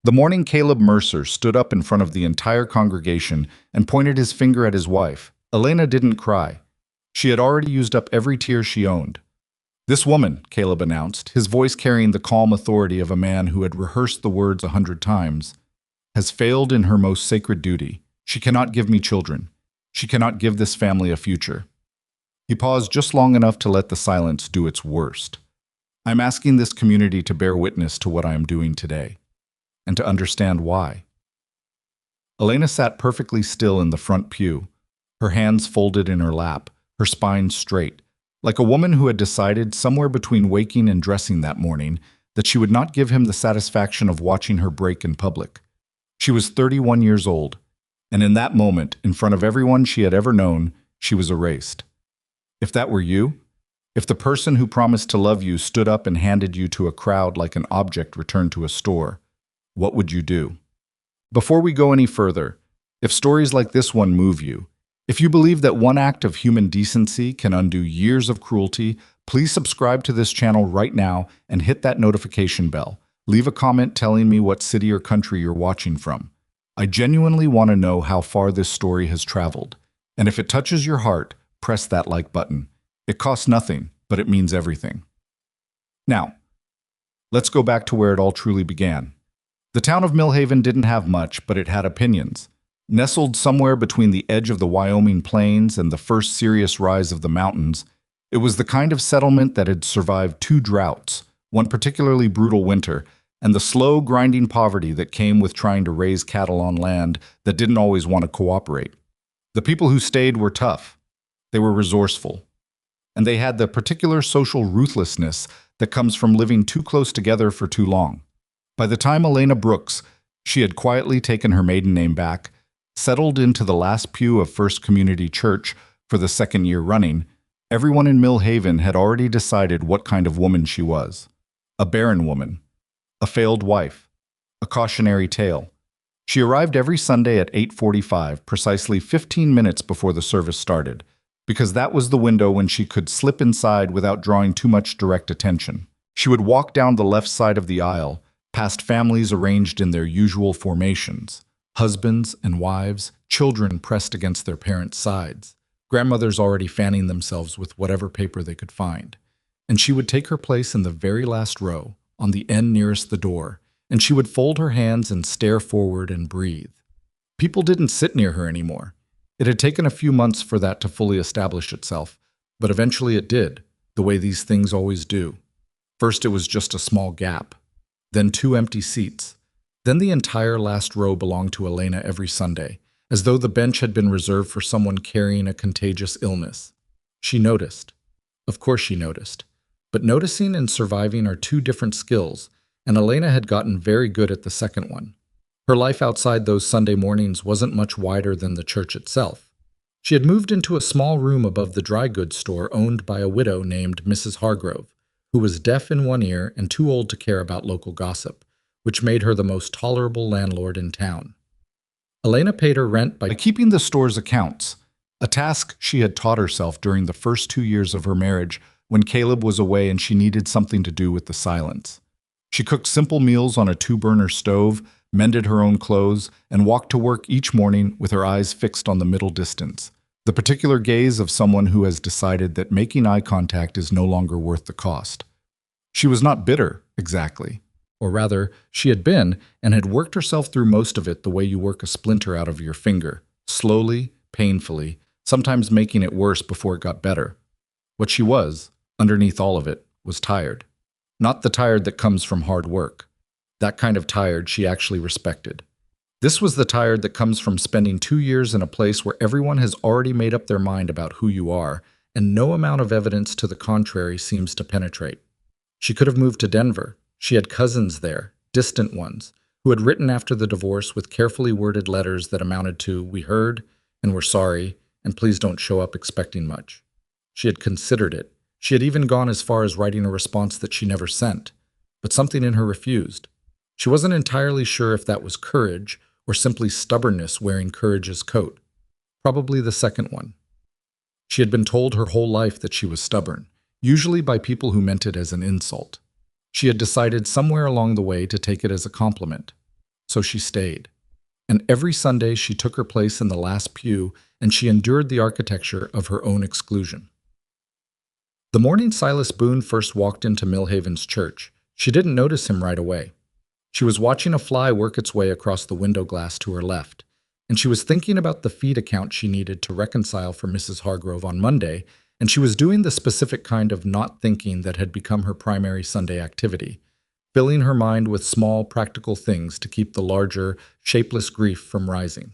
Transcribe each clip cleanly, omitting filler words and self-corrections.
The morning Caleb Mercer stood up in front of the entire congregation and pointed his finger at his wife. Elena didn't cry. She had already used up every tear she owned. "This woman," Caleb announced, his voice carrying the calm authority of a man who had rehearsed the words 100 times, "has failed in her most sacred duty. She cannot give me children. She cannot give this family a future." He paused just long enough to let the silence do its worst. "I'm asking this community to bear witness to what I am doing today, and to understand why." Elena sat perfectly still in the front pew, her hands folded in her lap, her spine straight, like a woman who had decided somewhere between waking and dressing that morning that she would not give him the satisfaction of watching her break in public. She was 31 years old, and in that moment, in front of everyone she had ever known, she was erased. If that were you, if the person who promised to love you stood up and handed you to a crowd like an object returned to a store, what would you do? Before we go any further, if stories like this one move you, if you believe that one act of human decency can undo years of cruelty, please subscribe to this channel right now and hit that notification bell. Leave a comment telling me what city or country you're watching from. I genuinely want to know how far this story has traveled. And if it touches your heart, press that like button. It costs nothing, but it means everything. Now, let's go back to where it all truly began. The town of Millhaven didn't have much, but it had opinions. Nestled somewhere between the edge of the Wyoming plains and the first serious rise of the mountains, it was the kind of settlement that had survived 2 droughts, one particularly brutal winter, and the slow, grinding poverty that came with trying to raise cattle on land that didn't always want to cooperate. The people who stayed were tough. They were resourceful. And they had the particular social ruthlessness that comes from living too close together for too long. By the time Elena Brooks, she had quietly taken her maiden name back, settled into the last pew of First Community Church for the 2nd year running, everyone in Millhaven had already decided what kind of woman she was. A barren woman. A failed wife. A cautionary tale. She arrived every Sunday at 8:45, precisely 15 minutes before the service started, because that was the window when she could slip inside without drawing too much direct attention. She would walk down the left side of the aisle, past families arranged in their usual formations, husbands and wives, children pressed against their parents' sides, grandmothers already fanning themselves with whatever paper they could find. And she would take her place in the very last row, on the end nearest the door, and she would fold her hands and stare forward and breathe. People didn't sit near her anymore. It had taken a few months for that to fully establish itself, but eventually it did, the way these things always do. First it was just a small gap, then 2 empty seats. Then the entire last row belonged to Elena every Sunday, as though the bench had been reserved for someone carrying a contagious illness. She noticed. Of course she noticed. But noticing and surviving are 2 different skills, and Elena had gotten very good at the second one. Her life outside those Sunday mornings wasn't much wider than the church itself. She had moved into a small room above the dry goods store owned by a widow named Mrs. Hargrove, who was deaf in one ear and too old to care about local gossip, which made her the most tolerable landlord in town. Elena paid her rent by keeping the store's accounts, a task she had taught herself during the first 2 years of her marriage when Caleb was away and she needed something to do with the silence. She cooked simple meals on a 2-burner stove, mended her own clothes, and walked to work each morning with her eyes fixed on the middle distance, the particular gaze of someone who has decided that making eye contact is no longer worth the cost. She was not bitter, exactly. Or rather, she had been, and had worked herself through most of it the way you work a splinter out of your finger, slowly, painfully, sometimes making it worse before it got better. What she was, underneath all of it, was tired. Not the tired that comes from hard work. That kind of tired she actually respected. This was the tired that comes from spending 2 years in a place where everyone has already made up their mind about who you are, and no amount of evidence to the contrary seems to penetrate. She could have moved to Denver. She had cousins there, distant ones, who had written after the divorce with carefully worded letters that amounted to, "We heard, and we're sorry, and please don't show up expecting much." She had considered it. She had even gone as far as writing a response that she never sent, but something in her refused. She wasn't entirely sure if that was courage or simply stubbornness wearing courage's coat. Probably the second one. She had been told her whole life that she was stubborn, usually by people who meant it as an insult. She had decided somewhere along the way to take it as a compliment. So she stayed. And every Sunday she took her place in the last pew, and she endured the architecture of her own exclusion. The morning Silas Boone first walked into Millhaven's church, she didn't notice him right away. She was watching a fly work its way across the window glass to her left, and she was thinking about the feed account she needed to reconcile for Mrs. Hargrove on Monday, and she was doing the specific kind of not thinking that had become her primary Sunday activity, filling her mind with small, practical things to keep the larger, shapeless grief from rising.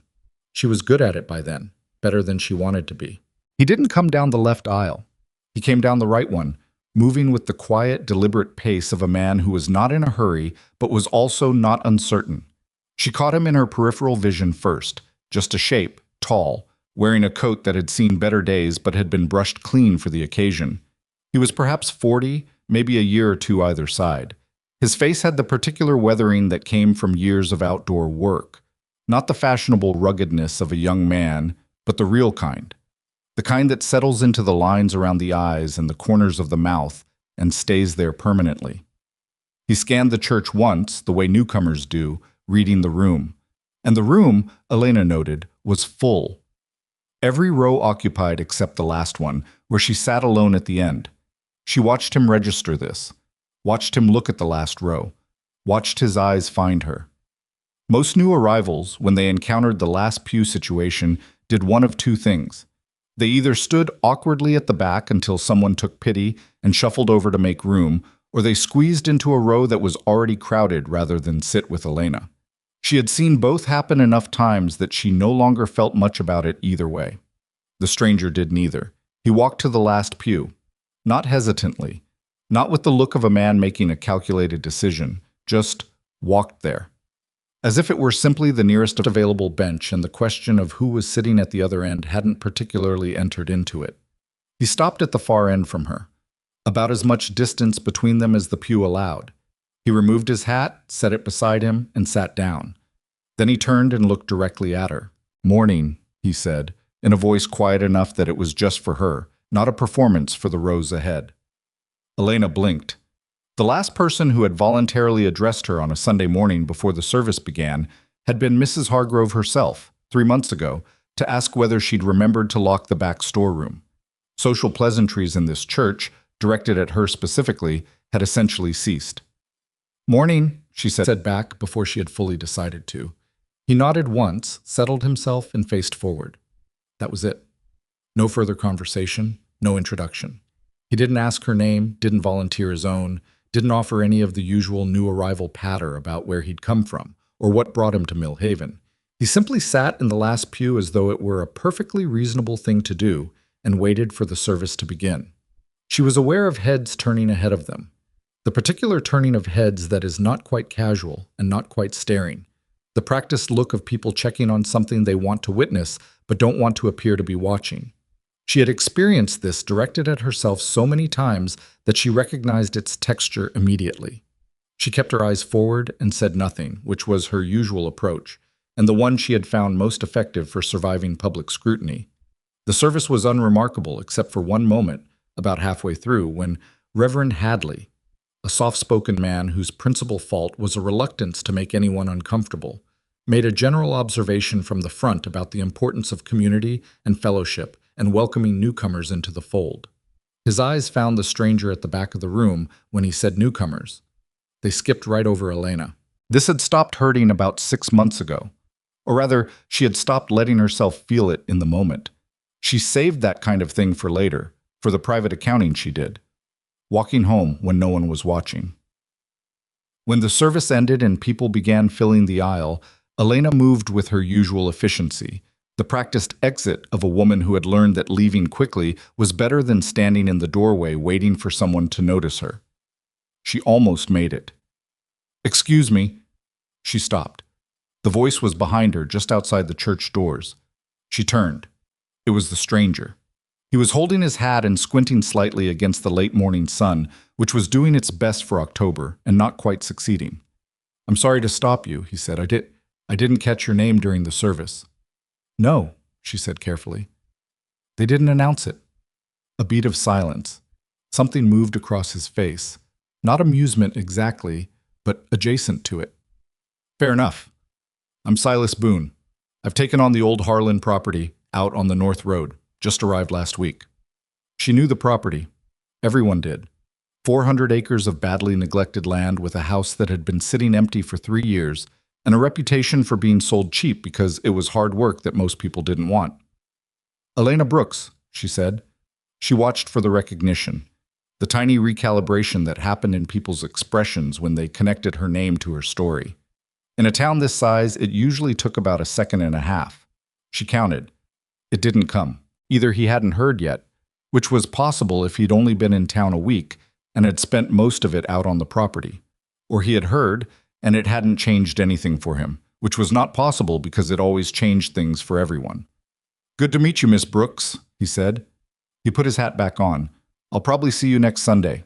She was good at it by then, better than she wanted to be. He didn't come down the left aisle. He came down the right one, moving with the quiet, deliberate pace of a man who was not in a hurry, but was also not uncertain. She caught him in her peripheral vision first, just a shape, tall, wearing a coat that had seen better days but had been brushed clean for the occasion. He was perhaps 40, maybe a year or two either side. His face had the particular weathering that came from years of outdoor work, not the fashionable ruggedness of a young man, but the real kind. The kind that settles into the lines around the eyes and the corners of the mouth and stays there permanently. He scanned the church once, the way newcomers do, reading the room. And the room, Elena noted, was full. Every row occupied except the last one, where she sat alone at the end. She watched him register this, watched him look at the last row, watched his eyes find her. Most new arrivals, when they encountered the last pew situation, did one of two things. They either stood awkwardly at the back until someone took pity and shuffled over to make room, or they squeezed into a row that was already crowded rather than sit with Elena. She had seen both happen enough times that she no longer felt much about it either way. The stranger did neither. He walked to the last pew, not hesitantly, not with the look of a man making a calculated decision, just walked there. As if it were simply the nearest available bench and the question of who was sitting at the other end hadn't particularly entered into it. He stopped at the far end from her, about as much distance between them as the pew allowed. He removed his hat, set it beside him, and sat down. Then he turned and looked directly at her. "Morning," he said, in a voice quiet enough that it was just for her, not a performance for the rows ahead. Elena blinked. The last person who had voluntarily addressed her on a Sunday morning before the service began had been Mrs. Hargrove herself, 3 months ago, to ask whether she'd remembered to lock the back storeroom. Social pleasantries in this church, directed at her specifically, had essentially ceased. "Morning," she said back before she had fully decided to. He nodded once, settled himself, and faced forward. That was it. No further conversation, no introduction. He didn't ask her name, didn't volunteer his own, didn't offer any of the usual new arrival patter about where he'd come from or what brought him to Millhaven. He simply sat in the last pew as though it were a perfectly reasonable thing to do and waited for the service to begin. She was aware of heads turning ahead of them, the particular turning of heads that is not quite casual and not quite staring, the practiced look of people checking on something they want to witness but don't want to appear to be watching. She had experienced this directed at herself so many times that she recognized its texture immediately. She kept her eyes forward and said nothing, which was her usual approach, and the one she had found most effective for surviving public scrutiny. The service was unremarkable except for one moment, about halfway through, when Reverend Hadley, a soft-spoken man whose principal fault was a reluctance to make anyone uncomfortable, made a general observation from the front about the importance of community and fellowship and welcoming newcomers into the fold. His eyes found the stranger at the back of the room when he said newcomers. They skipped right over Elena. This had stopped hurting about 6 months ago. Or rather, she had stopped letting herself feel it in the moment. She saved that kind of thing for later, for the private accounting she did, walking home when no one was watching. When the service ended and people began filling the aisle, Elena moved with her usual efficiency, the practiced exit of a woman who had learned that leaving quickly was better than standing in the doorway waiting for someone to notice her. She almost made it. "Excuse me." She stopped. The voice was behind her, just outside the church doors. She turned. It was the stranger. He was holding his hat and squinting slightly against the late morning sun, which was doing its best for October and not quite succeeding. "I'm sorry to stop you," he said. I didn't catch your name during the service." "No," she said carefully. "They didn't announce it." A beat of silence. Something moved across his face. Not amusement exactly, but adjacent to it. "Fair enough. I'm Silas Boone. I've taken on the old Harlan property out on the North Road. Just arrived last week. She knew the property. Everyone did. 400 acres of badly neglected land with a house that had been sitting empty for 3 years and a reputation for being sold cheap because it was hard work that most people didn't want. Elena Brooks, she said. She watched for the recognition, the tiny recalibration that happened in people's expressions when they connected her name to her story. In a town this size, it usually took about a second and a half. She counted. It didn't come. Either he hadn't heard yet, which was possible if he'd only been in town a week and had spent most of it out on the property, or he had heard and it hadn't changed anything for him, which was not possible because it always changed things for everyone. "Good to meet you, Miss Brooks," he said. He put his hat back on. "I'll probably see you next Sunday."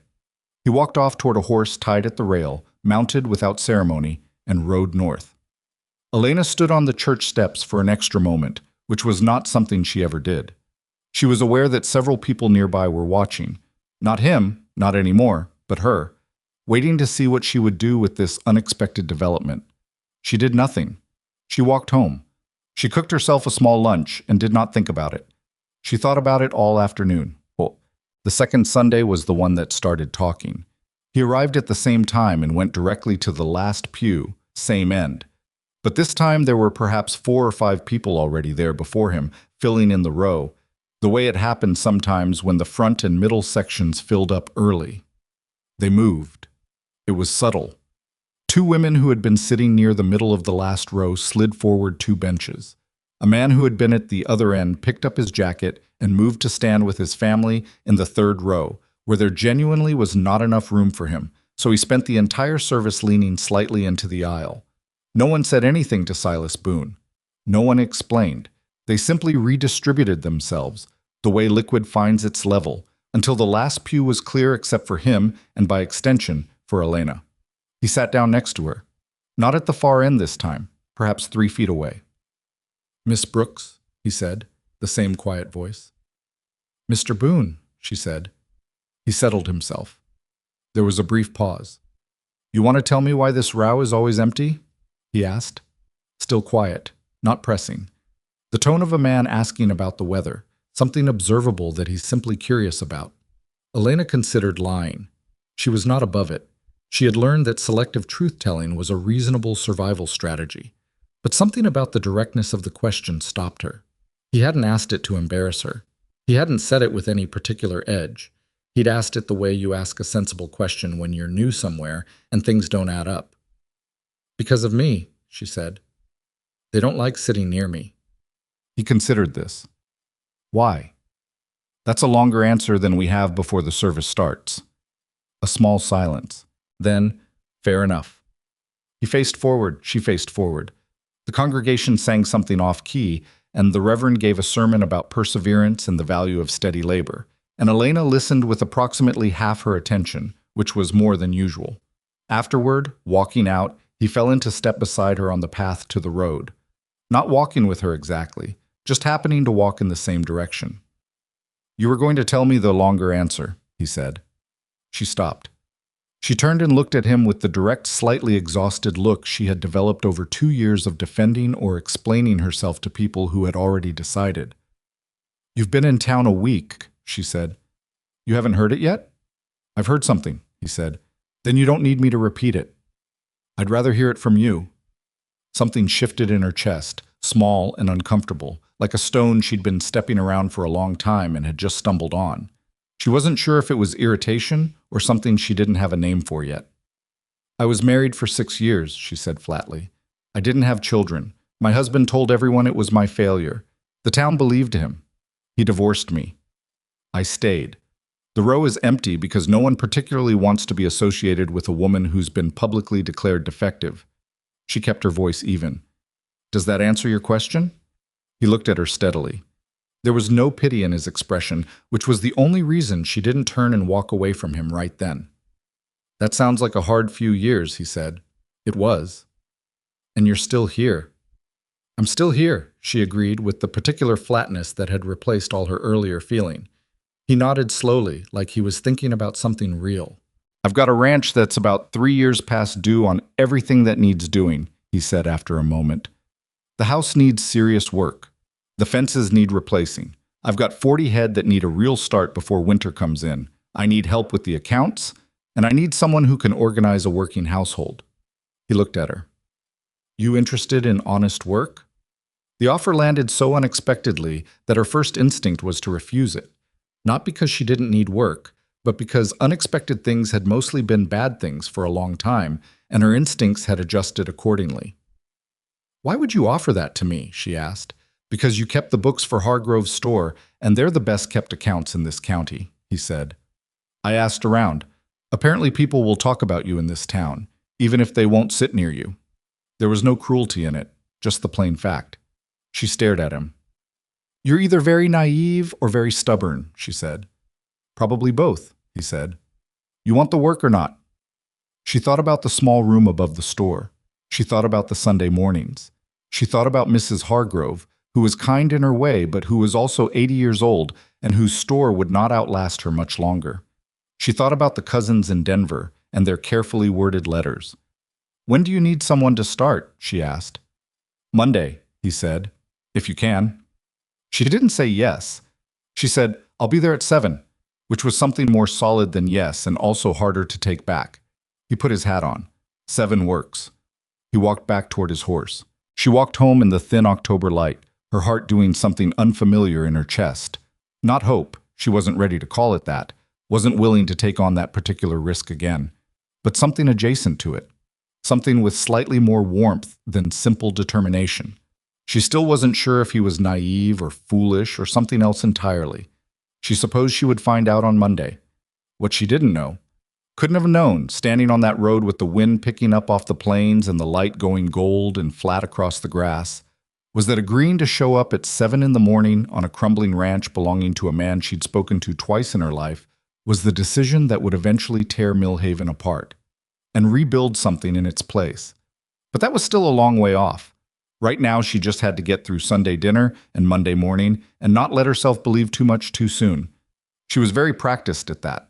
He walked off toward a horse tied at the rail, mounted without ceremony, and rode north. Elena stood on the church steps for an extra moment, which was not something she ever did. She was aware that several people nearby were watching. Not him, not anymore, but her, waiting to see what she would do with this unexpected development. She did nothing. She walked home. She cooked herself a small lunch and did not think about it. She thought about it all afternoon. Well, the second Sunday was the one that started talking. He arrived at the same time and went directly to the last pew, same end. But this time there were perhaps 4 or 5 people already there before him, filling in the row, the way it happened sometimes when the front and middle sections filled up early. They moved. It was subtle. 2 women who had been sitting near the middle of the last row slid forward 2 benches. A man who had been at the other end picked up his jacket and moved to stand with his family in the 3rd row, where there genuinely was not enough room for him, so he spent the entire service leaning slightly into the aisle. No one said anything to Silas Boone. No one explained. They simply redistributed themselves, the way liquid finds its level, until the last pew was clear except for him and, by extension, for Elena. He sat down next to her. Not at the far end this time, perhaps 3 feet away. "Miss Brooks," he said, the same quiet voice. "Mr. Boone," she said. He settled himself. There was a brief pause. "You want to tell me why this row is always empty?" he asked. Still quiet, not pressing. The tone of a man asking about the weather, something observable that he's simply curious about. Elena considered lying. She was not above it. She had learned that selective truth-telling was a reasonable survival strategy. But something about the directness of the question stopped her. He hadn't asked it to embarrass her. He hadn't said it with any particular edge. He'd asked it the way you ask a sensible question when you're new somewhere and things don't add up. "Because of me," she said. "They don't like sitting near me." He considered this. "Why?" "That's a longer answer than we have before the service starts." A small silence. Then, "Fair enough." He faced forward, she faced forward. The congregation sang something off-key, and the Reverend gave a sermon about perseverance and the value of steady labor, and Elena listened with approximately half her attention, which was more than usual. Afterward, walking out, he fell into step beside her on the path to the road. Not walking with her exactly, just happening to walk in the same direction. "You were going to tell me the longer answer," he said. She stopped. She turned and looked at him with the direct, slightly exhausted look she had developed over 2 years of defending or explaining herself to people who had already decided. "You've been in town a week," she said. "You haven't heard it yet?" "I've heard something," he said. "Then you don't need me to repeat it." "I'd rather hear it from you." Something shifted in her chest, small and uncomfortable, like a stone she'd been stepping around for a long time and had just stumbled on. She wasn't sure if it was irritation or something she didn't have a name for yet. "I was married for 6 years, she said flatly. "I didn't have children. My husband told everyone it was my failure. The town believed him. He divorced me. I stayed. The row is empty because no one particularly wants to be associated with a woman who's been publicly declared defective." She kept her voice even. "Does that answer your question?" He looked at her steadily. There was no pity in his expression, which was the only reason she didn't turn and walk away from him right then. "That sounds like a hard few years," he said. "It was." "And you're still here." "I'm still here," she agreed with the particular flatness that had replaced all her earlier feeling. He nodded slowly, like he was thinking about something real. "I've got a ranch that's about 3 years past due on everything that needs doing," he said after a moment. The house needs serious work. The fences need replacing. I've got 40 head that need a real start before winter comes in. I need help with the accounts, and I need someone who can organize a working household." He looked at her. "You interested in honest work?" The offer landed so unexpectedly that her first instinct was to refuse it, not because she didn't need work, but because unexpected things had mostly been bad things for a long time, and her instincts had adjusted accordingly. "Why would you offer that to me?" she asked. "Because you kept the books for Hargrove's store, and they're the best-kept accounts in this county," he said. "I asked around. Apparently people will talk about you in this town, even if they won't sit near you." There was no cruelty in it, just the plain fact. She stared at him. "You're either very naive or very stubborn," she said. "Probably both," he said. "You want the work or not?" She thought about the small room above the store. She thought about the Sunday mornings. She thought about Mrs. Hargrove, who was kind in her way but who was also 80 years old and whose store would not outlast her much longer. She thought about the cousins in Denver and their carefully worded letters. "When do you need someone to start?" she asked. "Monday," he said, "if you can." She didn't say yes. She said, "I'll be there at 7, which was something more solid than yes and also harder to take back. He put his hat on. 7 works. He walked back toward his horse. She walked home in the thin October light, her heart doing something unfamiliar in her chest. Not hope, she wasn't ready to call it that, wasn't willing to take on that particular risk again, but something adjacent to it. Something with slightly more warmth than simple determination. She still wasn't sure if he was naive or foolish or something else entirely. She supposed she would find out on Monday. What she didn't know, couldn't have known, standing on that road with the wind picking up off the plains and the light going gold and flat across the grass, was that agreeing to show up at 7 in the morning on a crumbling ranch belonging to a man she'd spoken to twice in her life was the decision that would eventually tear Millhaven apart and rebuild something in its place. But that was still a long way off. Right now, she just had to get through Sunday dinner and Monday morning and not let herself believe too much too soon. She was very practiced at that.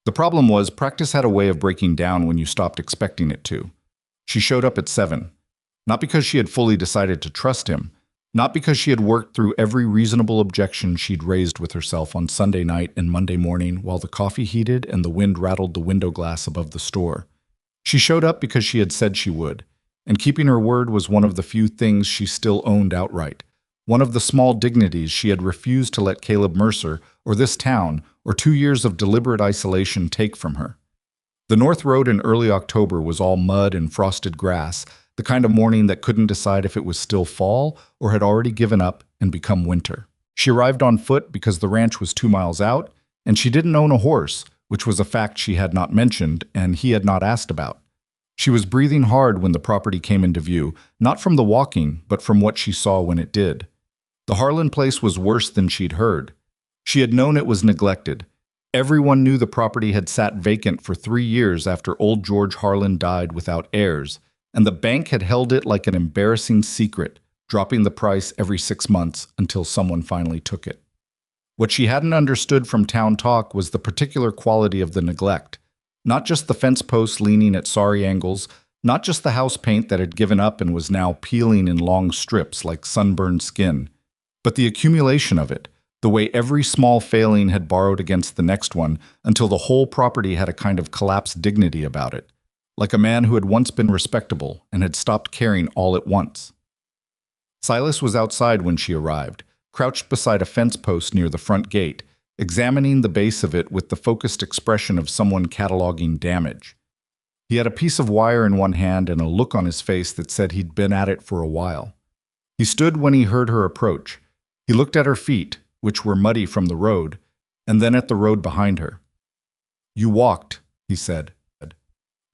The problem was, practice had a way of breaking down when you stopped expecting it to. She showed up at 7, not because she had fully decided to trust him, not because she had worked through every reasonable objection she'd raised with herself on Sunday night and Monday morning while the coffee heated and the wind rattled the window glass above the store. She showed up because she had said she would, and keeping her word was one of the few things she still owned outright, one of the small dignities she had refused to let Caleb Mercer or this town or 2 years of deliberate isolation take from her. The North Road in early October was all mud and frosted grass, the kind of morning that couldn't decide if it was still fall or had already given up and become winter. She arrived on foot because the ranch was 2 miles out, and she didn't own a horse, which was a fact she had not mentioned and he had not asked about. She was breathing hard when the property came into view, not from the walking, but from what she saw when it did. The Harlan place was worse than she'd heard. She had known it was neglected. Everyone knew the property had sat vacant for 3 years after old George Harlan died without heirs, and the bank had held it like an embarrassing secret, dropping the price every 6 months until someone finally took it. What she hadn't understood from town talk was the particular quality of the neglect. Not just the fence posts leaning at sorry angles, not just the house paint that had given up and was now peeling in long strips like sunburned skin, but the accumulation of it, the way every small failing had borrowed against the next one until the whole property had a kind of collapsed dignity about it, like a man who had once been respectable and had stopped caring all at once. Silas was outside when she arrived, crouched beside a fence post near the front gate, examining the base of it with the focused expression of someone cataloging damage. He had a piece of wire in one hand and a look on his face that said he'd been at it for a while. He stood when he heard her approach. He looked at her feet, which were muddy from the road, and then at the road behind her. "You walked," he said.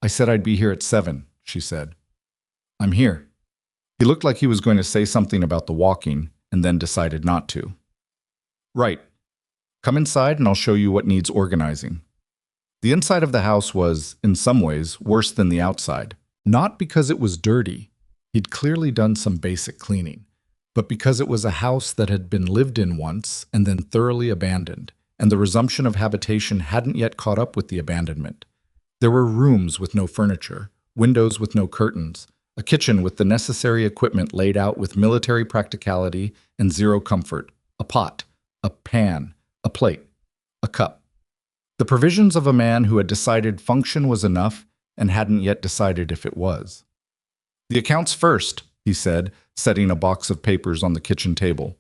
"I said I'd be here at 7, she said. "I'm here." He looked like he was going to say something about the walking, and then decided not to. "Right. Come inside and I'll show you what needs organizing." The inside of the house was, in some ways, worse than the outside. Not because it was dirty. He'd clearly done some basic cleaning. But because it was a house that had been lived in once and then thoroughly abandoned, and the resumption of habitation hadn't yet caught up with the abandonment. There were rooms with no furniture, windows with no curtains, A kitchen with the necessary equipment laid out with military practicality and zero comfort. A pot, a pan, a plate, a cup. The provisions of a man who had decided function was enough and hadn't yet decided if it was. "The accounts first," he said, setting a box of papers on the kitchen table.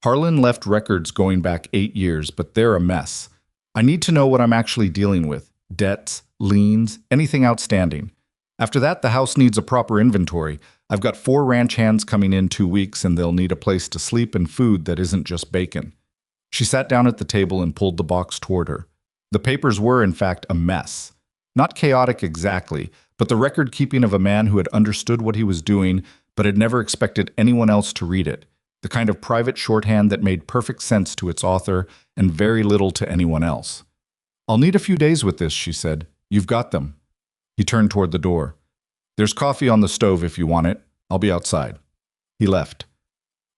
"Harlan left records going back 8 years, but they're a mess. I need to know what I'm actually dealing with. Debts, liens, anything outstanding. After that, the house needs a proper inventory. I've got 4 ranch hands coming in 2 weeks, and they'll need a place to sleep and food that isn't just bacon." She sat down at the table and pulled the box toward her. The papers were, in fact, a mess. Not chaotic exactly, but the record-keeping of a man who had understood what he was doing, but had never expected anyone else to read it. The kind of private shorthand that made perfect sense to its author and very little to anyone else. "I'll need a few days with this," she said. "You've got them." He turned toward the door. "There's coffee on the stove if you want it. I'll be outside." He left.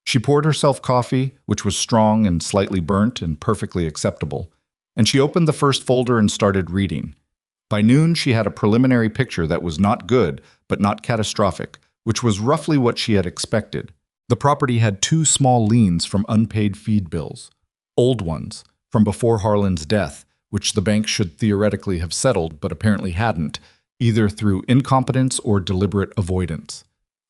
She poured herself coffee, which was strong and slightly burnt and perfectly acceptable, and she opened the first folder and started reading. By noon, she had a preliminary picture that was not good, but not catastrophic, which was roughly what she had expected. The property had 2 small liens from unpaid feed bills, old ones, from before Harlan's death, which the bank should theoretically have settled, but apparently hadn't, either through incompetence or deliberate avoidance.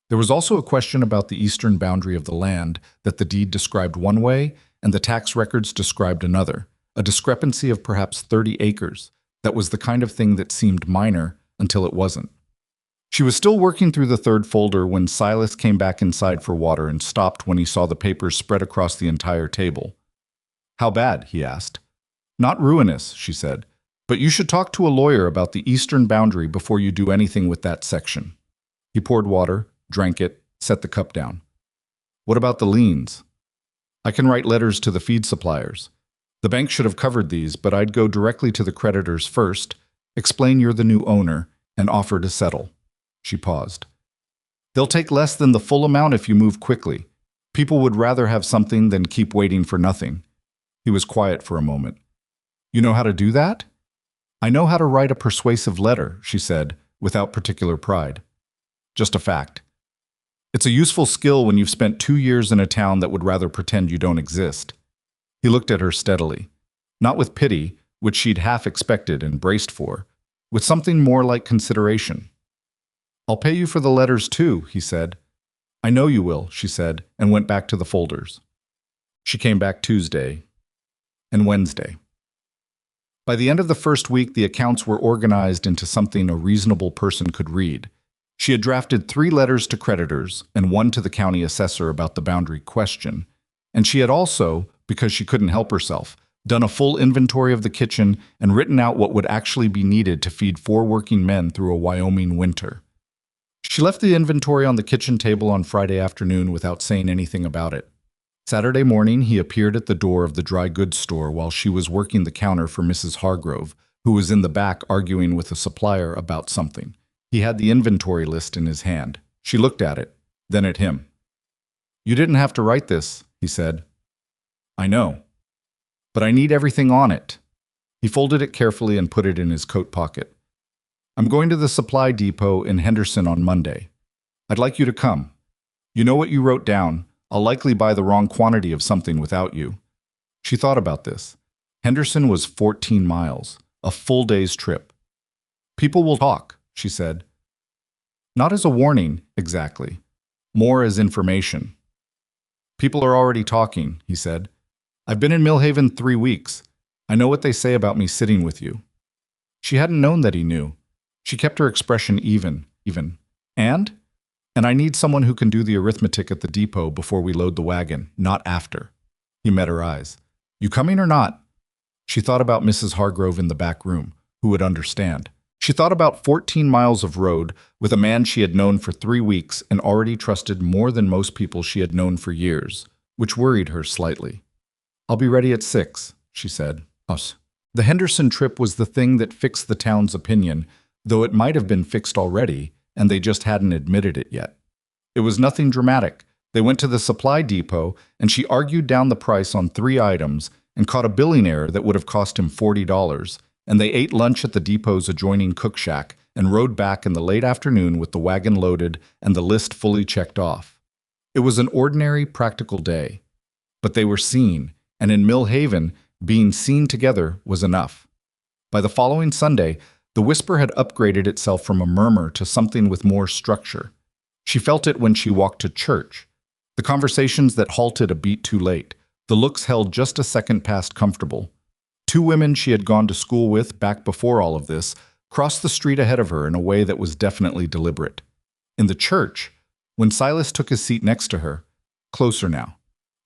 There was also a question about the eastern boundary of the land that the deed described one way and the tax records described another, a discrepancy of perhaps 30 acres. That was the kind of thing that seemed minor until it wasn't. She was still working through the third folder when Silas came back inside for water and stopped when he saw the papers spread across the entire table. "How bad?" he asked. "Not ruinous," she said, "but you should talk to a lawyer about the eastern boundary before you do anything with that section." He poured water, drank it, set the cup down. "What about the liens?" "I can write letters to the feed suppliers. The bank should have covered these, but I'd go directly to the creditors first, explain you're the new owner, and offer to settle." She paused. "They'll take less than the full amount if you move quickly. People would rather have something than keep waiting for nothing." He was quiet for a moment. "You know how to do that?" "I know how to write a persuasive letter," she said, without particular pride. "Just a fact. It's a useful skill when you've spent 2 years in a town that would rather pretend you don't exist." He looked at her steadily, not with pity, which she'd half expected and braced for, with something more like consideration. "I'll pay you for the letters too," he said. "I know you will," she said, and went back to the folders. She came back Tuesday and Wednesday. By the end of the first week, the accounts were organized into something a reasonable person could read. She had drafted 3 letters to creditors and 1 to the county assessor about the boundary question, and she had also, because she couldn't help herself, done a full inventory of the kitchen and written out what would actually be needed to feed 4 working men through a Wyoming winter. She left the inventory on the kitchen table on Friday afternoon without saying anything about it. Saturday morning, he appeared at the door of the dry goods store while she was working the counter for Mrs. Hargrove, who was in the back arguing with a supplier about something. He had the inventory list in his hand. She looked at it, then at him. "You didn't have to write this," he said. "I know. But I need everything on it." He folded it carefully and put it in his coat pocket. "I'm going to the supply depot in Henderson on Monday. I'd like you to come. You know what you wrote down. I'll likely buy the wrong quantity of something without you." She thought about this. Henderson was 14 miles, a full day's trip. "People will talk," she said. "Not as a warning, exactly. More as information." "People are already talking," he said. "I've been in Millhaven 3 weeks. I know what they say about me sitting with you." She hadn't known that he knew. She kept her expression even. And I need someone who can do the arithmetic at the depot before we load the wagon, not after." He met her eyes. "You coming or not?" She thought about Mrs. Hargrove in the back room, who would understand. She thought about 14 miles of road with a man she had known for 3 weeks and already trusted more than most people she had known for years, which worried her slightly. "I'll be ready at 6, she said. Us. The Henderson trip was the thing that fixed the town's opinion, though it might have been fixed already, and they just hadn't admitted it yet. It was nothing dramatic. They went to the supply depot, and she argued down the price on 3 items and caught a billing error that would have cost him $40, and they ate lunch at the depot's adjoining cook shack and rode back in the late afternoon with the wagon loaded and the list fully checked off. It was an ordinary, practical day. But they were seen, and in Millhaven, being seen together was enough. By the following Sunday, the whisper had upgraded itself from a murmur to something with more structure. She felt it when she walked to church. The conversations that halted a beat too late, the looks held just a second past comfortable. Two women she had gone to school with back before all of this crossed the street ahead of her in a way that was definitely deliberate. In the church, when Silas took his seat next to her, closer now,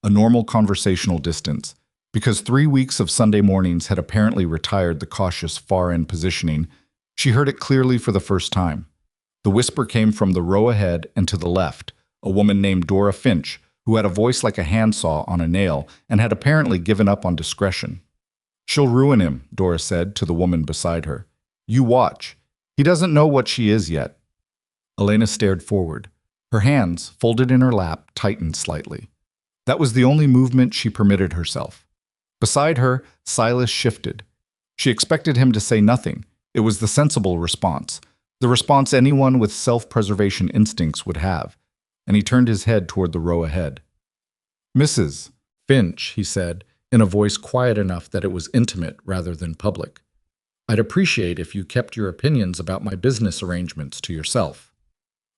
a normal conversational distance, because 3 weeks of Sunday mornings had apparently retired the cautious far-end positioning, she heard it clearly for the first time. The whisper came from the row ahead and to the left, a woman named Dora Finch, who had a voice like a handsaw on a nail and had apparently given up on discretion. "She'll ruin him," Dora said to the woman beside her. "You watch. He doesn't know what she is yet." Elena stared forward. Her hands, folded in her lap, tightened slightly. That was the only movement she permitted herself. Beside her, Silas shifted. She expected him to say nothing. It was the sensible response, the response anyone with self-preservation instincts would have, and he turned his head toward the row ahead. "Mrs. Finch," he said, in a voice quiet enough that it was intimate rather than public, "I'd appreciate if you kept your opinions about my business arrangements to yourself."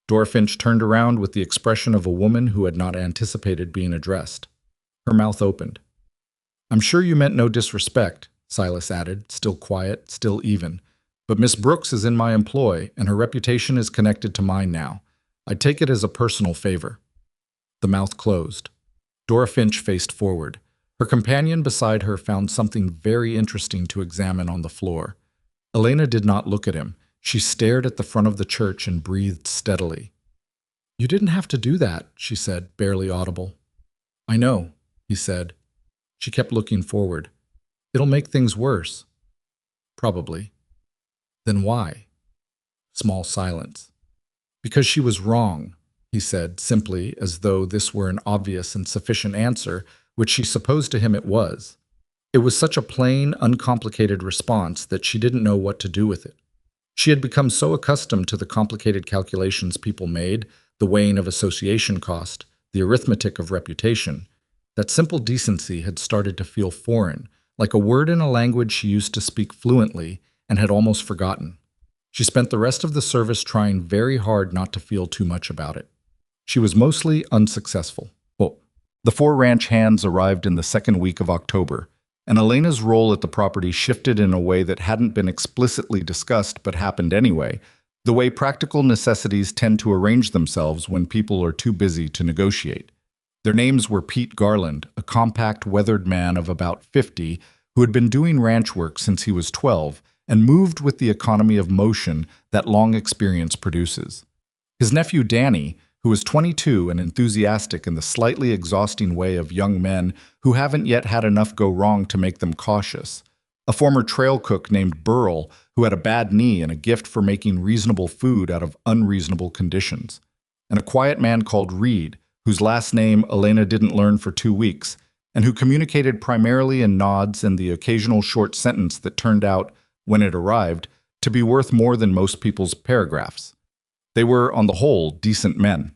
Dora Finch turned around with the expression of a woman who had not anticipated being addressed. Her mouth opened. "I'm sure you meant no disrespect," Silas added, still quiet, still even. "But Miss Brooks is in my employ, and her reputation is connected to mine now. I take it as a personal favor." The mouth closed. Dora Finch faced forward. Her companion beside her found something very interesting to examine on the floor. Elena did not look at him. She stared at the front of the church and breathed steadily. "You didn't have to do that," she said, barely audible. "I know," he said. She kept looking forward. "It'll make things worse." "Probably." "Then why?" Small silence. "Because she was wrong," he said, simply, as though this were an obvious and sufficient answer, which she supposed to him it was. It was such a plain, uncomplicated response that she didn't know what to do with it. She had become so accustomed to the complicated calculations people made, the weighing of association cost, the arithmetic of reputation, that simple decency had started to feel foreign, like a word in a language she used to speak fluently and had almost forgotten. She spent the rest of the service trying very hard not to feel too much about it. She was mostly unsuccessful. The 4 ranch hands arrived in the second week of October, and Elena's role at the property shifted in a way that hadn't been explicitly discussed but happened anyway, the way practical necessities tend to arrange themselves when people are too busy to negotiate. Their names were Pete Garland, a compact, weathered man of about 50 who had been doing ranch work since he was 12 and moved with the economy of motion that long experience produces. His nephew Danny, who was 22 and enthusiastic in the slightly exhausting way of young men who haven't yet had enough go wrong to make them cautious. A former trail cook named Burl, who had a bad knee and a gift for making reasonable food out of unreasonable conditions. And a quiet man called Reed, whose last name Elena didn't learn for 2 weeks, and who communicated primarily in nods and the occasional short sentence that turned out, when it arrived, to be worth more than most people's paragraphs. They were, on the whole, decent men.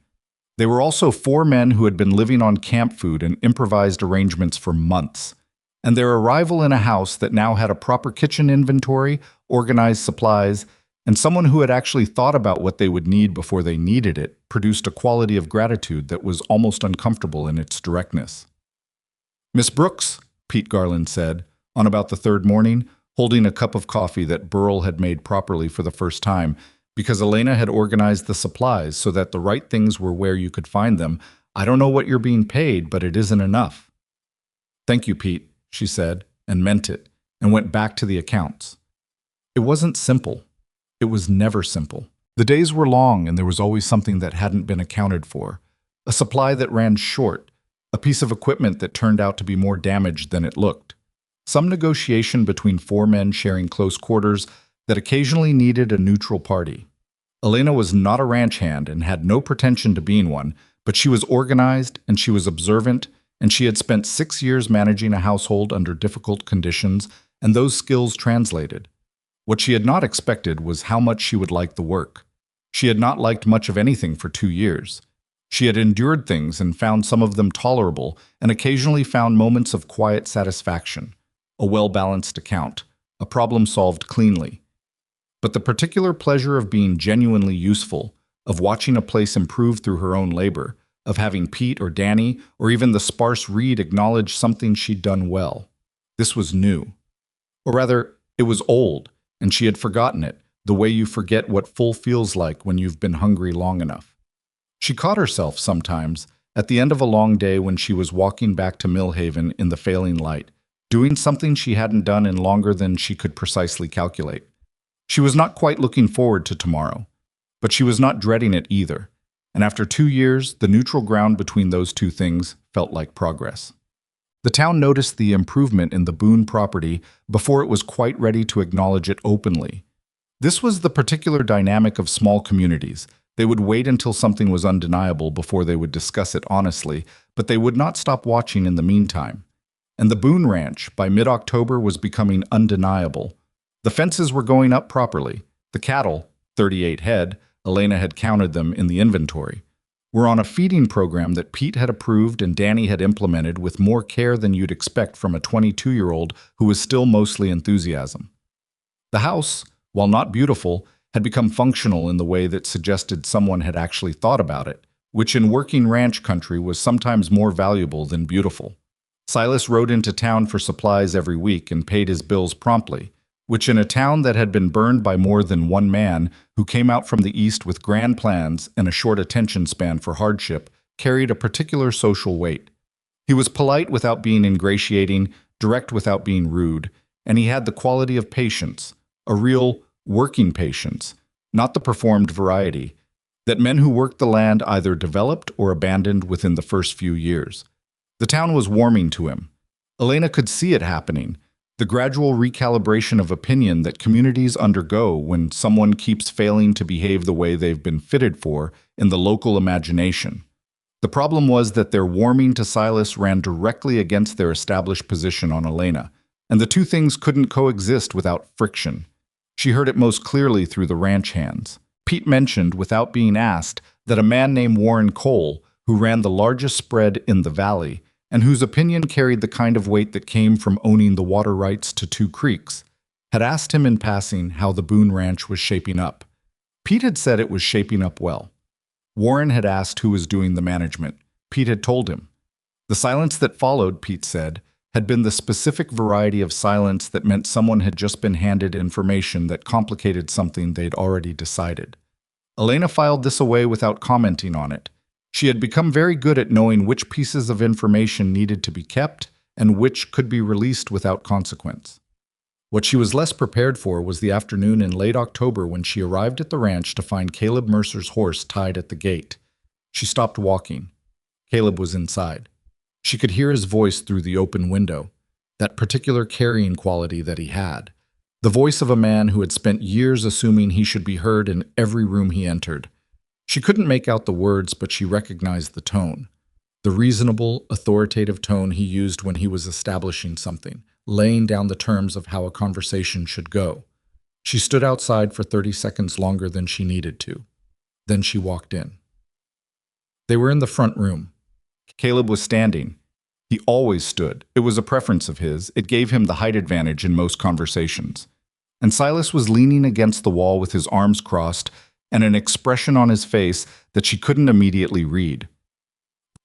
They were also 4 men who had been living on camp food and improvised arrangements for months, and their arrival in a house that now had a proper kitchen inventory, organized supplies, and someone who had actually thought about what they would need before they needed it produced a quality of gratitude that was almost uncomfortable in its directness. "Miss Brooks," Pete Garland said, on about the 3rd morning, holding a cup of coffee that Burl had made properly for the first time, because Elena had organized the supplies so that the right things were where you could find them. "I don't know what you're being paid, but it isn't enough." "Thank you, Pete," she said, and meant it, and went back to the accounts. It wasn't simple. It was never simple. The days were long, and there was always something that hadn't been accounted for. A supply that ran short, a piece of equipment that turned out to be more damaged than it looked. Some negotiation between 4 men sharing close quarters that occasionally needed a neutral party. Elena was not a ranch hand and had no pretension to being one, but she was organized and she was observant, and she had spent 6 years managing a household under difficult conditions, and those skills translated. What she had not expected was how much she would like the work. She had not liked much of anything for 2 years. She had endured things and found some of them tolerable, and occasionally found moments of quiet satisfaction, a well-balanced account, a problem solved cleanly. But the particular pleasure of being genuinely useful, of watching a place improve through her own labor, of having Pete or Danny or even the sparse Reed acknowledge something she'd done well, this was new. Or rather, it was old, and she had forgotten it, the way you forget what full feels like when you've been hungry long enough. She caught herself sometimes, at the end of a long day when she was walking back to Millhaven in the failing light, doing something she hadn't done in longer than she could precisely calculate. She was not quite looking forward to tomorrow, but she was not dreading it either, and after 2 years, the neutral ground between those two things felt like progress. The town noticed the improvement in the Boone property before it was quite ready to acknowledge it openly. This was the particular dynamic of small communities. They would wait until something was undeniable before they would discuss it honestly, but they would not stop watching in the meantime. And the Boone Ranch, by mid-October, was becoming undeniable. The fences were going up properly. The cattle, 38 head, Elena had counted them in the inventory, were on a feeding program that Pete had approved and Danny had implemented with more care than you'd expect from a 22-year-old who was still mostly enthusiasm. The house, while not beautiful, had become functional in the way that suggested someone had actually thought about it, which in working ranch country was sometimes more valuable than beautiful. Silas rode into town for supplies every week and paid his bills promptly, which in a town that had been burned by more than one man who came out from the east with grand plans and a short attention span for hardship, carried a particular social weight. He was polite without being ingratiating, direct without being rude, and he had the quality of patience, a real working patience, not the performed variety, that men who worked the land either developed or abandoned within the first few years. The town was warming to him. Elena could see it happening, the gradual recalibration of opinion that communities undergo when someone keeps failing to behave the way they've been fitted for in the local imagination. The problem was that their warming to Silas ran directly against their established position on Elena, and the two things couldn't coexist without friction. She heard it most clearly through the ranch hands. Pete mentioned, without being asked, that a man named Warren Cole, who ran the largest spread in the valley, and whose opinion carried the kind of weight that came from owning the water rights to 2 creeks, had asked him in passing how the Boone Ranch was shaping up. Pete had said it was shaping up well. Warren had asked who was doing the management. Pete had told him. The silence that followed, Pete said, had been the specific variety of silence that meant someone had just been handed information that complicated something they'd already decided. Elena filed this away without commenting on it. She had become very good at knowing which pieces of information needed to be kept and which could be released without consequence. What she was less prepared for was the afternoon in late October when she arrived at the ranch to find Caleb Mercer's horse tied at the gate. She stopped walking. Caleb was inside. She could hear his voice through the open window, that particular carrying quality that he had, the voice of a man who had spent years assuming he should be heard in every room he entered. She couldn't make out the words, but she recognized the tone, the reasonable, authoritative tone he used when he was establishing something, laying down the terms of how a conversation should go. She stood outside for 30 seconds longer than she needed to. Then she walked in. They were in the front room. Caleb was standing. He always stood. It was a preference of his. It gave him the height advantage in most conversations. And Silas was leaning against the wall with his arms crossed and an expression on his face that she couldn't immediately read.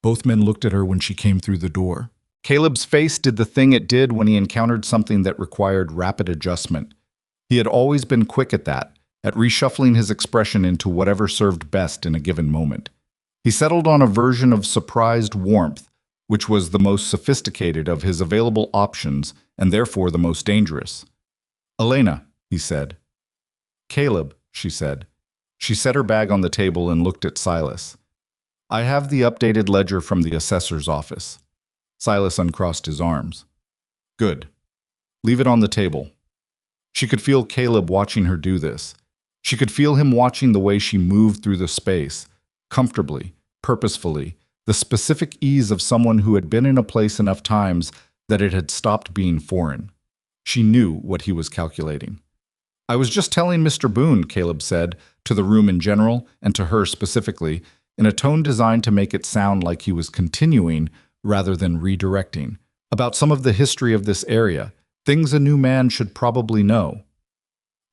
Both men looked at her when she came through the door. Caleb's face did the thing it did when he encountered something that required rapid adjustment. He had always been quick at that, at reshuffling his expression into whatever served best in a given moment. He settled on a version of surprised warmth, which was the most sophisticated of his available options and therefore the most dangerous. "Elena," he said. "Caleb," she said. She set her bag on the table and looked at Silas. "I have the updated ledger from the assessor's office." Silas uncrossed his arms. "Good. Leave it on the table." She could feel Caleb watching her do this. She could feel him watching the way she moved through the space, comfortably, purposefully, the specific ease of someone who had been in a place enough times that it had stopped being foreign. She knew what he was calculating. I was just telling Mr. Boone, Caleb said, to the room in general and to her specifically, in a tone designed to make it sound like he was continuing rather than redirecting, about some of the history of this area, things a new man should probably know.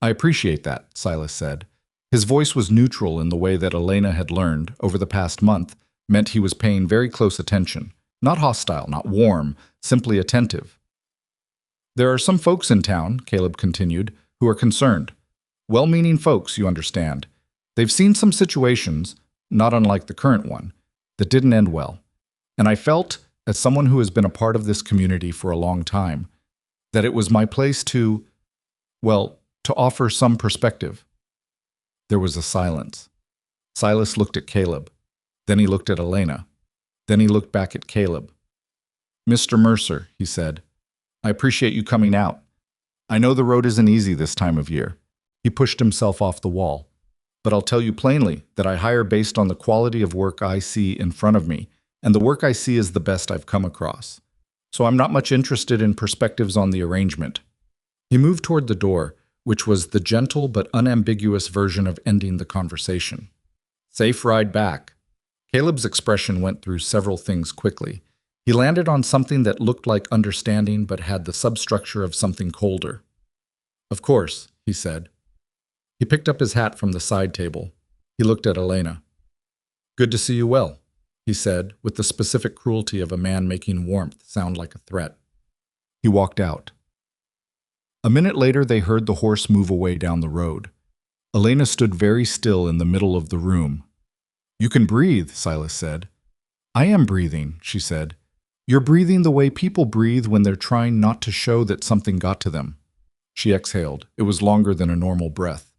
I appreciate that, Silas said. His voice was neutral in the way that Elena had learned, over the past month, meant he was paying very close attention. Not hostile, not warm, simply attentive. There are some folks in town, Caleb continued, who are concerned. Well-meaning folks, you understand. They've seen some situations, not unlike the current one, that didn't end well. And I felt, as someone who has been a part of this community for a long time, that it was my place to, well, to offer some perspective. There was a silence. Silas looked at Caleb. Then he looked at Elena. Then he looked back at Caleb. Mr. Mercer, he said, I appreciate you coming out. I know the road isn't easy this time of year. He pushed himself off the wall. But I'll tell you plainly that I hire based on the quality of work I see in front of me, and the work I see is the best I've come across. So I'm not much interested in perspectives on the arrangement. He moved toward the door, which was the gentle but unambiguous version of ending the conversation. Safe ride back. Caleb's expression went through several things quickly. He landed on something that looked like understanding but had the substructure of something colder. Of course, he said. He picked up his hat from the side table. He looked at Elena. Good to see you well, he said, with the specific cruelty of a man making warmth sound like a threat. He walked out. A minute later, they heard the horse move away down the road. Elena stood very still in the middle of the room. You can breathe, Silas said. I am breathing, she said. You're breathing the way people breathe when they're trying not to show that something got to them. She exhaled. It was longer than a normal breath.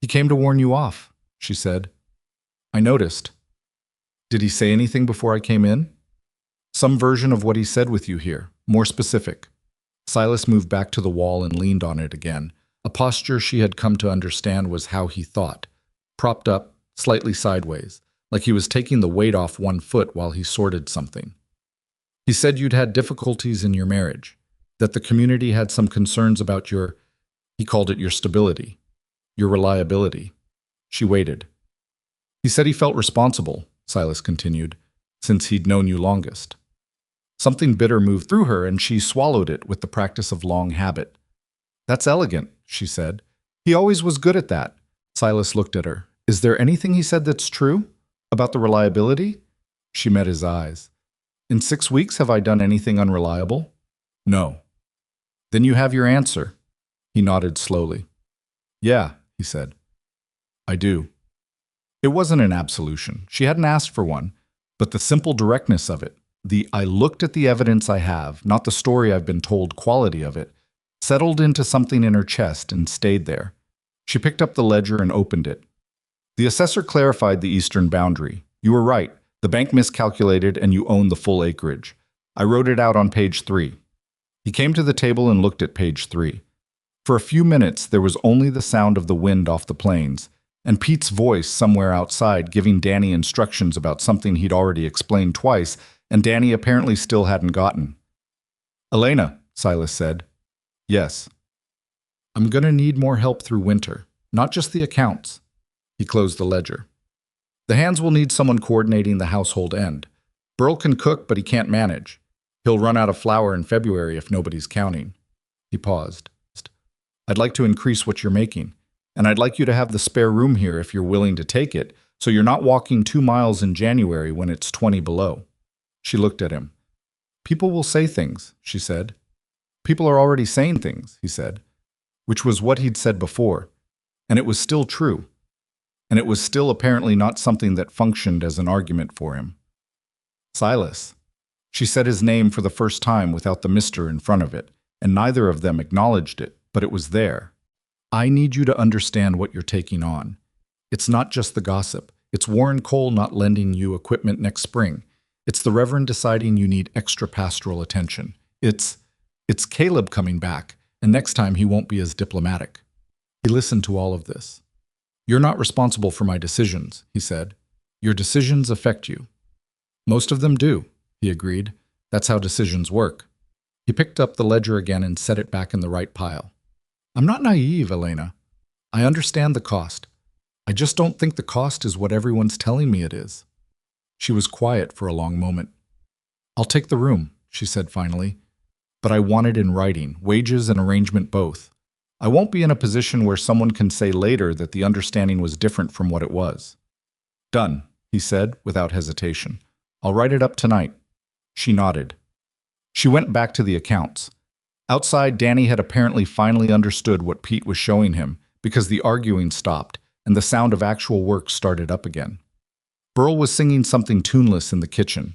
He came to warn you off, she said. I noticed. Did he say anything before I came in? Some version of what he said with you here, more specific. Silas moved back to the wall and leaned on it again. A posture she had come to understand was how he thought, propped up, slightly sideways, like he was taking the weight off one foot while he sorted something. He said you'd had difficulties in your marriage, that the community had some concerns about he called it your stability, your reliability. She waited. He said he felt responsible, Silas continued, since he'd known you longest. Something bitter moved through her, and she swallowed it with the practice of long habit. That's elegant, she said. He always was good at that. Silas looked at her. Is there anything he said that's true? About the reliability? She met his eyes. In 6 weeks, have I done anything unreliable? No. Then you have your answer. He nodded slowly. Yeah, he said. I do. It wasn't an absolution. She hadn't asked for one, but the simple directness of it, the I looked at the evidence I have, not the story I've been told quality of it, settled into something in her chest and stayed there. She picked up the ledger and opened it. The assessor clarified the eastern boundary. You were right. The bank miscalculated and you own the full acreage. I wrote it out on page 3. He came to the table and looked at page 3. For a few minutes, there was only the sound of the wind off the plains, and Pete's voice somewhere outside giving Danny instructions about something he'd already explained twice, and Danny apparently still hadn't gotten. Elena, Silas said. Yes. I'm going to need more help through winter, not just the accounts. He closed the ledger. The hands will need someone coordinating the household end. Burl can cook, but he can't manage. He'll run out of flour in February if nobody's counting. He paused. I'd like to increase what you're making, and I'd like you to have the spare room here if you're willing to take it, so you're not walking 2 miles in January when it's 20 below. She looked at him. People will say things, she said. People are already saying things, he said, which was what he'd said before, and it was still true. And it was still apparently not something that functioned as an argument for him. Silas. She said his name for the first time without the Mr. in front of it, and neither of them acknowledged it, but it was there. I need you to understand what you're taking on. It's not just the gossip. It's Warren Cole not lending you equipment next spring. It's the Reverend deciding you need extra pastoral attention. It's Caleb coming back, and next time he won't be as diplomatic. He listened to all of this. You're not responsible for my decisions, he said. Your decisions affect you. Most of them do, he agreed. That's how decisions work. He picked up the ledger again and set it back in the right pile. I'm not naive, Elena. I understand the cost. I just don't think the cost is what everyone's telling me it is. She was quiet for a long moment. I'll take the room, she said finally. But I want it in writing, wages and arrangement both. I won't be in a position where someone can say later that the understanding was different from what it was. Done, he said without hesitation. I'll write it up tonight. She nodded. She went back to the accounts. Outside, Danny had apparently finally understood what Pete was showing him because the arguing stopped and the sound of actual work started up again. Burl was singing something tuneless in the kitchen.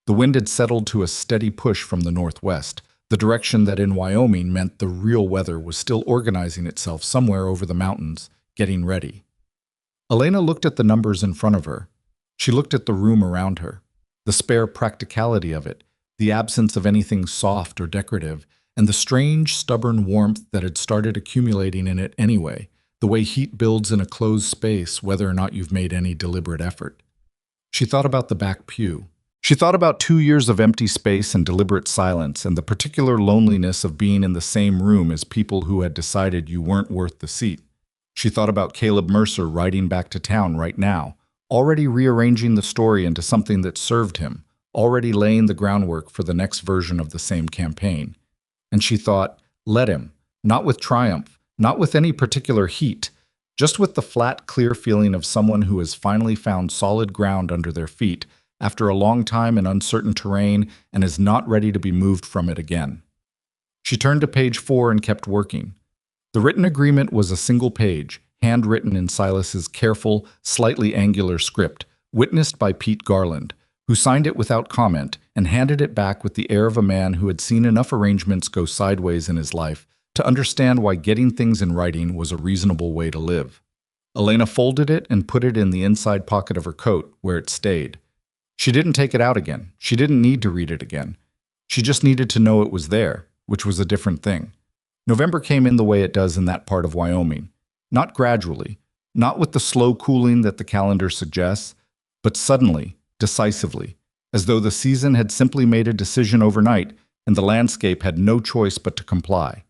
The wind had settled to a steady push from the northwest, the direction that in Wyoming meant the real weather was still organizing itself somewhere over the mountains, getting ready. Elena looked at the numbers in front of her. She looked at the room around her, the spare practicality of it, the absence of anything soft or decorative, and the strange, stubborn warmth that had started accumulating in it anyway, the way heat builds in a closed space whether or not you've made any deliberate effort. She thought about the back pew. She thought about 2 years of empty space and deliberate silence and the particular loneliness of being in the same room as people who had decided you weren't worth the seat. She thought about Caleb Mercer riding back to town right now, already rearranging the story into something that served him, already laying the groundwork for the next version of the same campaign. And she thought, let him, not with triumph, not with any particular heat, just with the flat, clear feeling of someone who has finally found solid ground under their feet after a long time in uncertain terrain and is not ready to be moved from it again. She turned to page 4 and kept working. The written agreement was a single page, handwritten in Silas's careful, slightly angular script, witnessed by Pete Garland, who signed it without comment and handed it back with the air of a man who had seen enough arrangements go sideways in his life to understand why getting things in writing was a reasonable way to live. Elena folded it and put it in the inside pocket of her coat, where it stayed. She didn't take it out again. She didn't need to read it again. She just needed to know it was there, which was a different thing. November came in the way it does in that part of Wyoming. Not gradually, not with the slow cooling that the calendar suggests, but suddenly, decisively, as though the season had simply made a decision overnight and the landscape had no choice but to comply.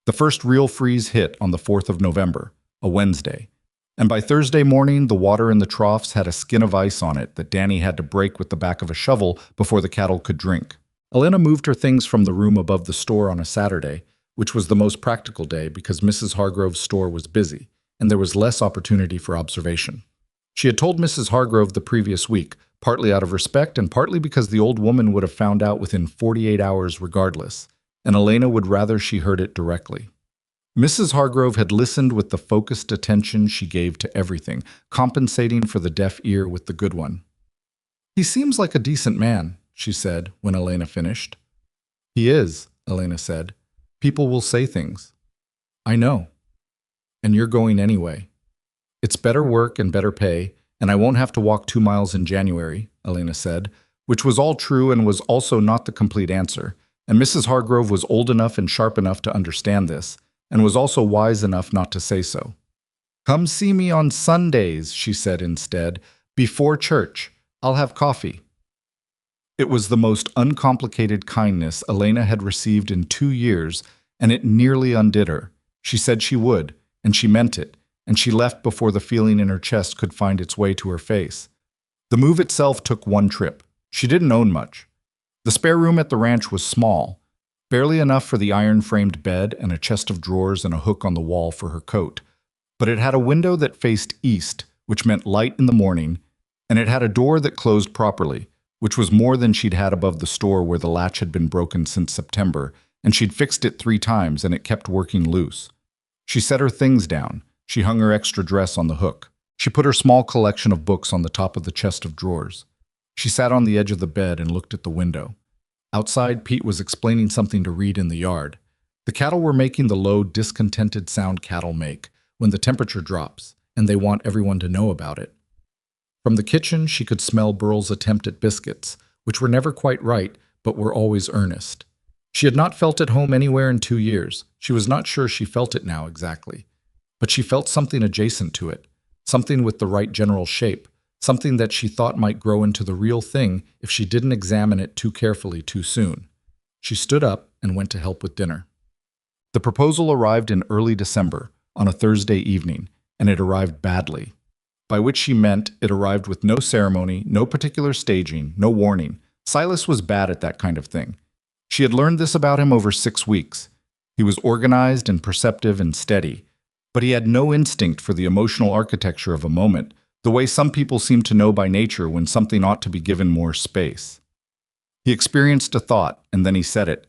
The first real freeze hit on the 4th of November, a Wednesday, and by Thursday morning the water in the troughs had a skin of ice on it that Danny had to break with the back of a shovel before the cattle could drink. Elena moved her things from the room above the store on a Saturday, which was the most practical day because Mrs. Hargrove's store was busy, and there was less opportunity for observation. She had told Mrs. Hargrove the previous week, partly out of respect and partly because the old woman would have found out within 48 hours regardless, and Elena would rather she heard it directly. Mrs. Hargrove had listened with the focused attention she gave to everything, compensating for the deaf ear with the good one. "He seems like a decent man," she said when Elena finished. "He is," Elena said. "People will say things." "I know. And you're going anyway. It's better work and better pay, and I won't have to walk 2 miles in January," Elena said, which was all true and was also not the complete answer, and Mrs. Hargrove was old enough and sharp enough to understand this, and was also wise enough not to say so. "Come see me on Sundays," she said instead, "before church. I'll have coffee." It was the most uncomplicated kindness Elena had received in 2 years, and it nearly undid her. She said she would, and she meant it, and she left before the feeling in her chest could find its way to her face. The move itself took 1 trip. She didn't own much. The spare room at the ranch was small, barely enough for the iron-framed bed and a chest of drawers and a hook on the wall for her coat. But it had a window that faced east, which meant light in the morning, and it had a door that closed properly, which was more than she'd had above the store where the latch had been broken since September, and she'd fixed it 3 times and it kept working loose. She set her things down. She hung her extra dress on the hook. She put her small collection of books on the top of the chest of drawers. She sat on the edge of the bed and looked at the window. Outside, Pete was explaining something to Reed in the yard. The cattle were making the low, discontented sound cattle make when the temperature drops, and they want everyone to know about it. From the kitchen, she could smell Burl's attempt at biscuits, which were never quite right, but were always earnest. She had not felt at home anywhere in 2 years. She was not sure she felt it now exactly. But she felt something adjacent to it, something with the right general shape, something that she thought might grow into the real thing if she didn't examine it too carefully too soon. She stood up and went to help with dinner. The proposal arrived in early December, on a Thursday evening, and it arrived badly. By which she meant it arrived with no ceremony, no particular staging, no warning. Silas was bad at that kind of thing. She had learned this about him over 6 weeks. He was organized and perceptive and steady, but he had no instinct for the emotional architecture of a moment, the way some people seem to know by nature when something ought to be given more space. He experienced a thought, and then he said it,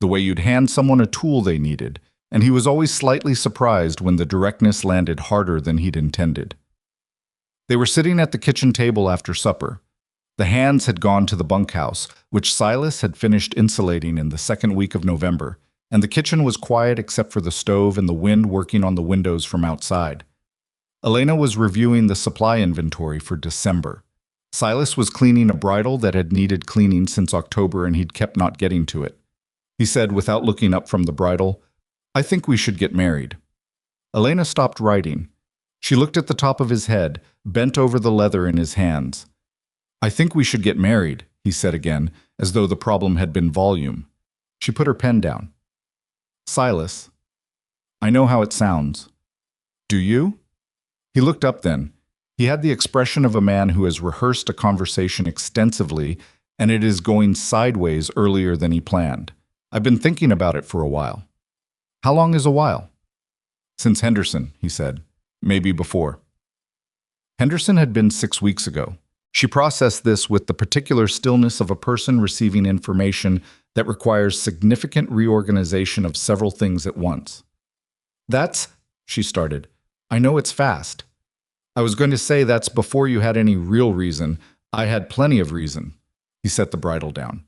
the way you'd hand someone a tool they needed, and he was always slightly surprised when the directness landed harder than he'd intended. They were sitting at the kitchen table after supper. The hands had gone to the bunkhouse, which Silas had finished insulating in the second week of November, and the kitchen was quiet except for the stove and the wind working on the windows from outside. Elena was reviewing the supply inventory for December. Silas was cleaning a bridle that had needed cleaning since October and he'd kept not getting to it. He said, without looking up from the bridle, "I think we should get married." Elena stopped writing. She looked at the top of his head, bent over the leather in his hands. "I think we should get married," he said again, as though the problem had been volume. She put her pen down. "Silas, I know how it sounds. Do you?" He looked up then. He had the expression of a man who has rehearsed a conversation extensively and it is going sideways earlier than he planned. "I've been thinking about it for a while." "How long is a while?" "Since Henderson," he said. "Maybe before." Henderson had been 6 weeks ago. She processed this with the particular stillness of a person receiving information that requires significant reorganization of several things at once. "That's," she started. "I know it's fast. I was going to say that's before you had any real reason. I had plenty of reason." He set the bridle down.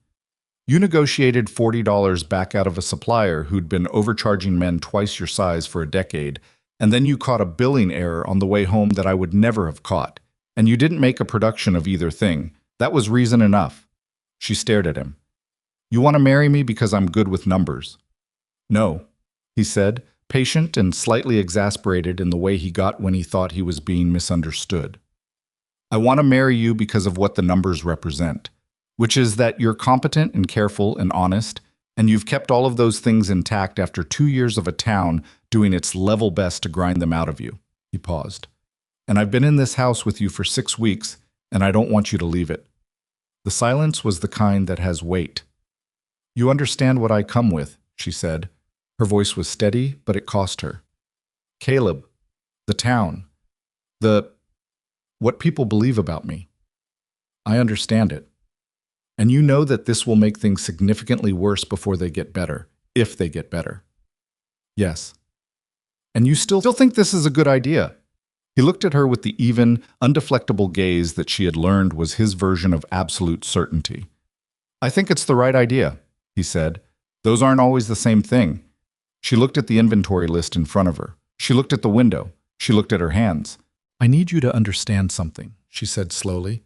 "You negotiated $40 back out of a supplier who'd been overcharging men twice your size for a decade, and then you caught a billing error on the way home that I would never have caught. And you didn't make a production of either thing. That was reason enough." She stared at him. "You want to marry me because I'm good with numbers?" "No," he said, patient and slightly exasperated in the way he got when he thought he was being misunderstood. "I want to marry you because of what the numbers represent, which is that you're competent and careful and honest, and you've kept all of those things intact after 2 years of a town doing its level best to grind them out of you." He paused. "And I've been in this house with you for 6 weeks, and I don't want you to leave it." The silence was the kind that has weight. "You understand what I come with," she said. Her voice was steady, but it cost her. "Caleb, the town, what people believe about me. I understand it. And you know that this will make things significantly worse before they get better, if they get better." "Yes." "And you still think this is a good idea?" He looked at her with the even, undeflectable gaze that she had learned was his version of absolute certainty. "I think it's the right idea," he said. "Those aren't always the same thing." She looked at the inventory list in front of her. She looked at the window. She looked at her hands. "I need you to understand something," she said slowly.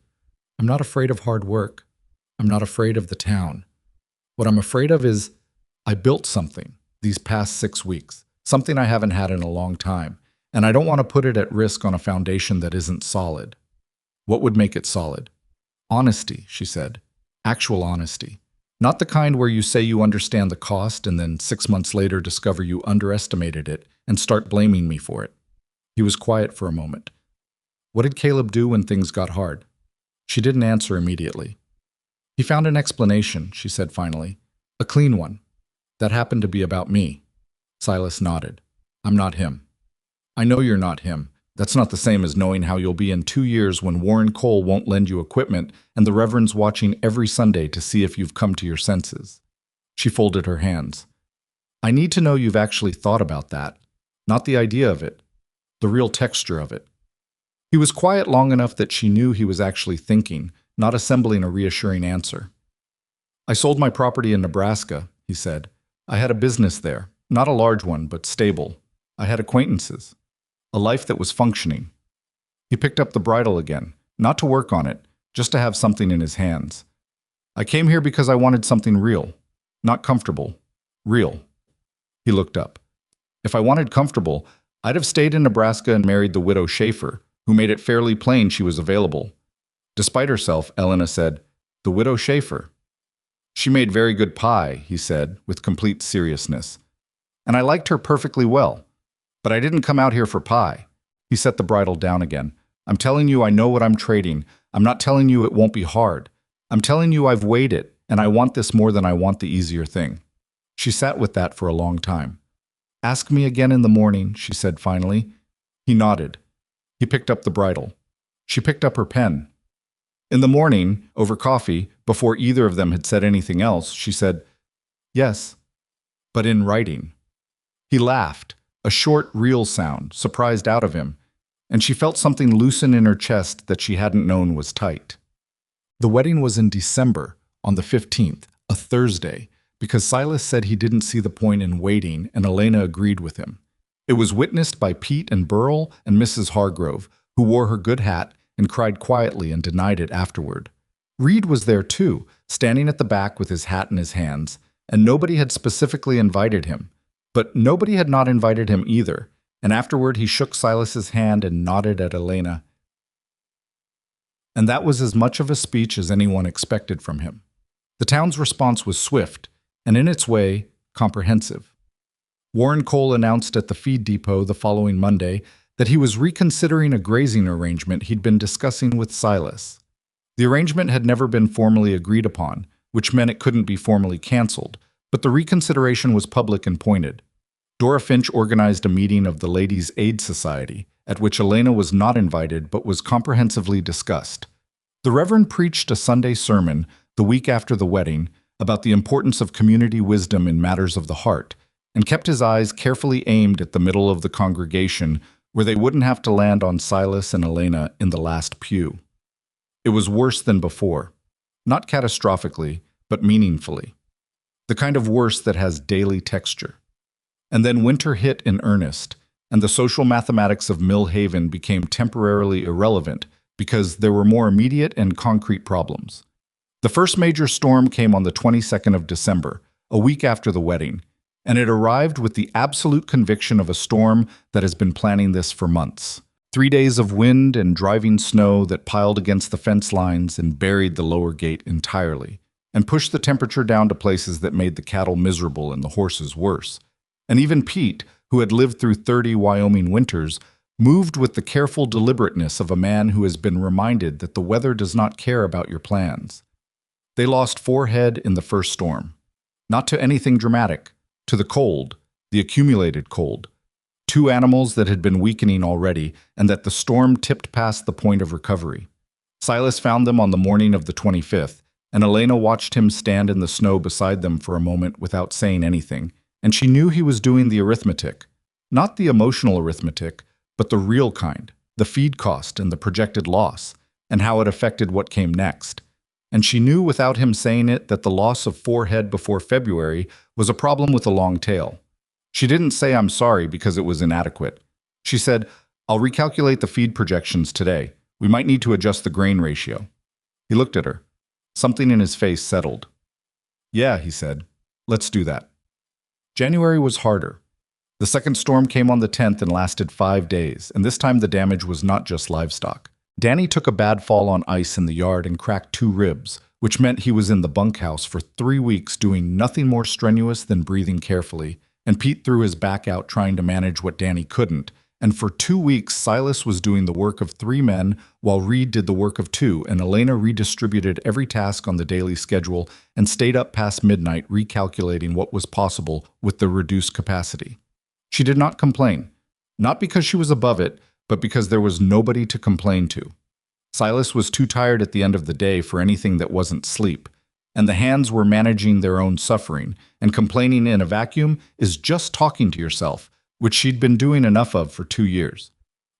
"I'm not afraid of hard work. I'm not afraid of the town. What I'm afraid of is I built something these past 6 weeks, something I haven't had in a long time, and I don't want to put it at risk on a foundation that isn't solid." "What would make it solid?" "Honesty," she said. "Actual honesty. Not the kind where you say you understand the cost and then 6 months later discover you underestimated it and start blaming me for it." He was quiet for a moment. "What did Caleb do when things got hard?" She didn't answer immediately. "He found an explanation," she said finally. "A clean one. That happened to be about me." Silas nodded. "I'm not him." "I know you're not him. That's not the same as knowing how you'll be in 2 years when Warren Cole won't lend you equipment and the Reverend's watching every Sunday to see if you've come to your senses." She folded her hands. "I need to know you've actually thought about that. Not the idea of it. The real texture of it." He was quiet long enough that she knew he was actually thinking, not assembling a reassuring answer. "I sold my property in Nebraska," he said. "I had a business there. Not a large one, but stable. I had acquaintances. A life that was functioning." He picked up the bridle again, not to work on it, just to have something in his hands. "I came here because I wanted something real. Not comfortable. Real." He looked up. "If I wanted comfortable, I'd have stayed in Nebraska and married the widow Schaefer, who made it fairly plain she was available." Despite herself, Elena said, "The widow Schaefer." "She made very good pie," he said, with complete seriousness. and I liked her perfectly well. But I didn't come out here for pie. He set the bridle down again. I'm telling you I know what I'm trading. I'm not telling you it won't be hard. I'm telling you I've weighed it, and I want this more than I want the easier thing. She sat with that for a long time. Ask me again in the morning, she said finally. He nodded. He picked up the bridle. She picked up her pen. In the morning, over coffee, before either of them had said anything else, she said, yes, but in writing. He laughed, a short, real sound, surprised out of him, and she felt something loosen in her chest that she hadn't known was tight. The wedding was in December, on the 15th, a Thursday, because Silas said he didn't see the point in waiting, and Elena agreed with him. It was witnessed by Pete and Burl and Mrs. Hargrove, who wore her good hat and cried quietly and denied it afterward. Reed was there too, standing at the back with his hat in his hands, and nobody had specifically invited him. But nobody had not invited him either, and afterward he shook Silas's hand and nodded at Elena. And that was as much of a speech as anyone expected from him. The town's response was swift, and in its way, comprehensive. Warren Cole announced at the feed depot the following Monday that he was reconsidering a grazing arrangement he'd been discussing with Silas. The arrangement had never been formally agreed upon, which meant it couldn't be formally canceled, but the reconsideration was public and pointed. Dora Finch organized a meeting of the Ladies' Aid Society, at which Elena was not invited but was comprehensively discussed. The Reverend preached a Sunday sermon the week after the wedding about the importance of community wisdom in matters of the heart, and kept his eyes carefully aimed at the middle of the congregation where they wouldn't have to land on Silas and Elena in the last pew. It was worse than before, not catastrophically, but meaningfully. The kind of worse that has daily texture. And then winter hit in earnest, and the social mathematics of Millhaven became temporarily irrelevant because there were more immediate and concrete problems. The first major storm came on the 22nd of December, a week after the wedding, and it arrived with the absolute conviction of a storm that has been planning this for months. 3 days of wind and driving snow that piled against the fence lines and buried the lower gate entirely, and pushed the temperature down to places that made the cattle miserable and the horses worse. And even Pete, who had lived through 30 Wyoming winters, moved with the careful deliberateness of a man who has been reminded that the weather does not care about your plans. They lost 4 head in the first storm. Not to anything dramatic, to the cold, the accumulated cold. 2 animals that had been weakening already and that the storm tipped past the point of recovery. Silas found them on the morning of the 25th, and Elena watched him stand in the snow beside them for a moment without saying anything, and she knew he was doing the arithmetic. Not the emotional arithmetic, but the real kind, the feed cost and the projected loss, and how it affected what came next. And she knew without him saying it that the loss of 4 head before February was a problem with a long tail. She didn't say I'm sorry because it was inadequate. She said, I'll recalculate the feed projections today. We might need to adjust the grain ratio. He looked at her. Something in his face settled. Yeah, he said. Let's do that. January was harder. The second storm came on the 10th and lasted 5 days, and this time the damage was not just livestock. Danny took a bad fall on ice in the yard and cracked 2 ribs, which meant he was in the bunkhouse for 3 weeks doing nothing more strenuous than breathing carefully, and Pete threw his back out trying to manage what Danny couldn't, and for 2 weeks Silas was doing the work of 3 men while Reed did the work of 2, and Elena redistributed every task on the daily schedule and stayed up past midnight recalculating what was possible with the reduced capacity. She did not complain, not because she was above it, but because there was nobody to complain to. Silas was too tired at the end of the day for anything that wasn't sleep, and the hands were managing their own suffering, and complaining in a vacuum is just talking to yourself, which she'd been doing enough of for 2 years.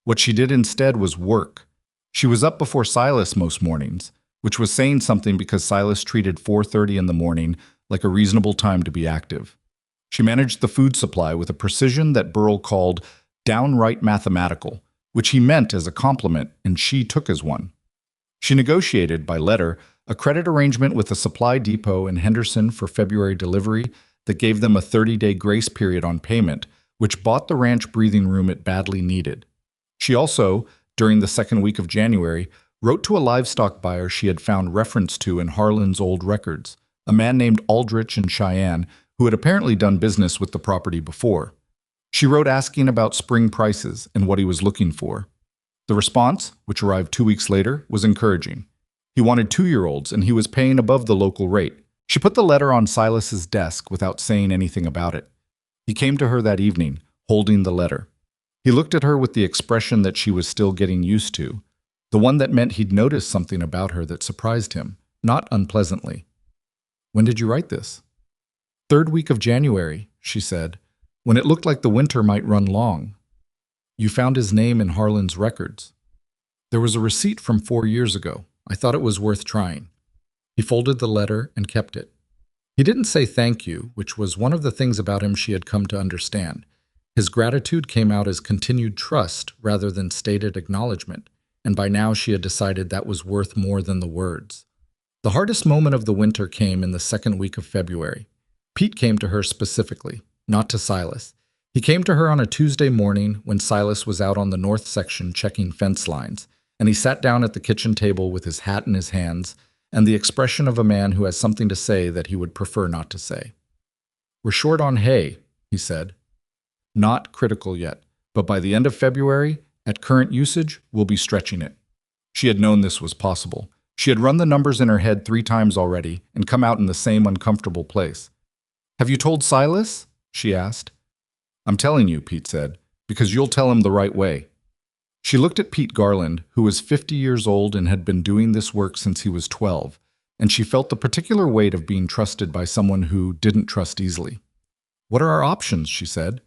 What she did instead was work. She was up before Silas most mornings, which was saying something because Silas treated 4:30 in the morning like a reasonable time to be active. She managed the food supply with a precision that Burl called downright mathematical, which he meant as a compliment and she took as one. She negotiated, by letter, a credit arrangement with a supply depot in Henderson for February delivery that gave them a 30-day grace period on payment, which bought the ranch breathing room it badly needed. She also, during the second week of January, wrote to a livestock buyer she had found reference to in Harlan's old records, a man named Aldrich in Cheyenne, who had apparently done business with the property before. She wrote asking about spring prices and what he was looking for. The response, which arrived 2 weeks later, was encouraging. He wanted 2-year-olds and he was paying above the local rate. She put the letter on Silas's desk without saying anything about it. He came to her that evening, holding the letter. He looked at her with the expression that she was still getting used to, the one that meant he'd noticed something about her that surprised him, not unpleasantly. "When did you write this?" "Third week of January," she said, "when it looked like the winter might run long. You found his name in Harlan's records. There was a receipt from 4 years ago. I thought it was worth trying." He folded the letter and kept it. He didn't say thank you, which was one of the things about him she had come to understand. His gratitude came out as continued trust rather than stated acknowledgement, and by now she had decided that was worth more than the words. The hardest moment of the winter came in the second week of February. Pete came to her specifically, not to Silas. He came to her on a Tuesday morning when Silas was out on the north section checking fence lines, and he sat down at the kitchen table with his hat in his hands and the expression of a man who has something to say that he would prefer not to say. "We're short on hay," he said. "Not critical yet, but by the end of February, at current usage, we'll be stretching it." She had known this was possible. She had run the numbers in her head 3 times already and come out in the same uncomfortable place. "Have you told Silas?" she asked. "I'm telling you," Pete said, "because you'll tell him the right way." She looked at Pete Garland, who was 50 years old and had been doing this work since he was 12, and she felt the particular weight of being trusted by someone who didn't trust easily. "What are our options?" she said.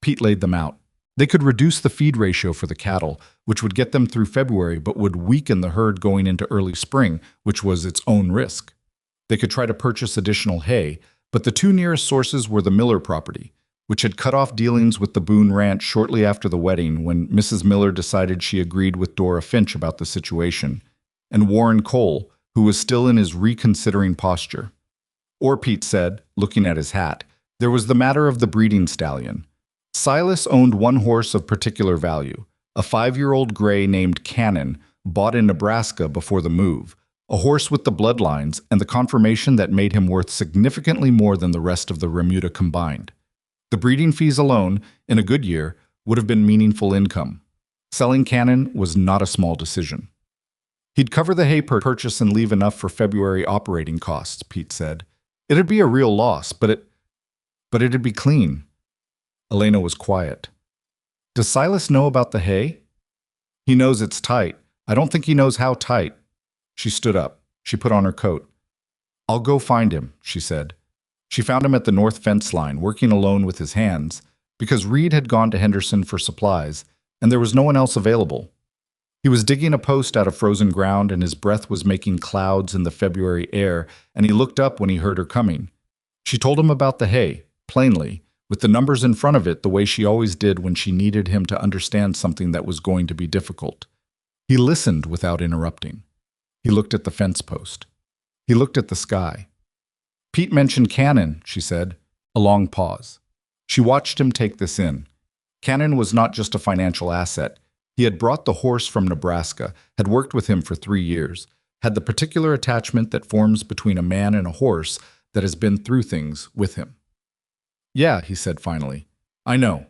Pete laid them out. They could reduce the feed ratio for the cattle, which would get them through February but would weaken the herd going into early spring, which was its own risk. They could try to purchase additional hay, but the 2 nearest sources were the Miller property, which had cut off dealings with the Boone ranch shortly after the wedding when Mrs. Miller decided she agreed with Dora Finch about the situation, and Warren Cole, who was still in his reconsidering posture. Or, Pete said, looking at his hat, there was the matter of the breeding stallion. Silas owned one horse of particular value, a 5-year-old gray named Cannon, bought in Nebraska before the move, a horse with the bloodlines and the confirmation that made him worth significantly more than the rest of the remuda combined. The breeding fees alone, in a good year, would have been meaningful income. Selling Cannon was not a small decision. He'd cover the hay purchase and leave enough for February operating costs, Pete said. It'd be a real loss, but it'd be clean. Elena was quiet. "Does Silas know about the hay?" "He knows it's tight. I don't think he knows how tight." She stood up. She put on her coat. "I'll go find him," she said. She found him at the north fence line, working alone with his hands, because Reed had gone to Henderson for supplies, and there was no one else available. He was digging a post out of frozen ground, and his breath was making clouds in the February air, and he looked up when he heard her coming. She told him about the hay, plainly, with the numbers in front of it the way she always did when she needed him to understand something that was going to be difficult. He listened without interrupting. He looked at the fence post. He looked at the sky. "Pete mentioned Cannon," she said. A long pause. She watched him take this in. Cannon was not just a financial asset. He had brought the horse from Nebraska, had worked with him for 3 years, had the particular attachment that forms between a man and a horse that has been through things with him. "Yeah," he said finally. "I know.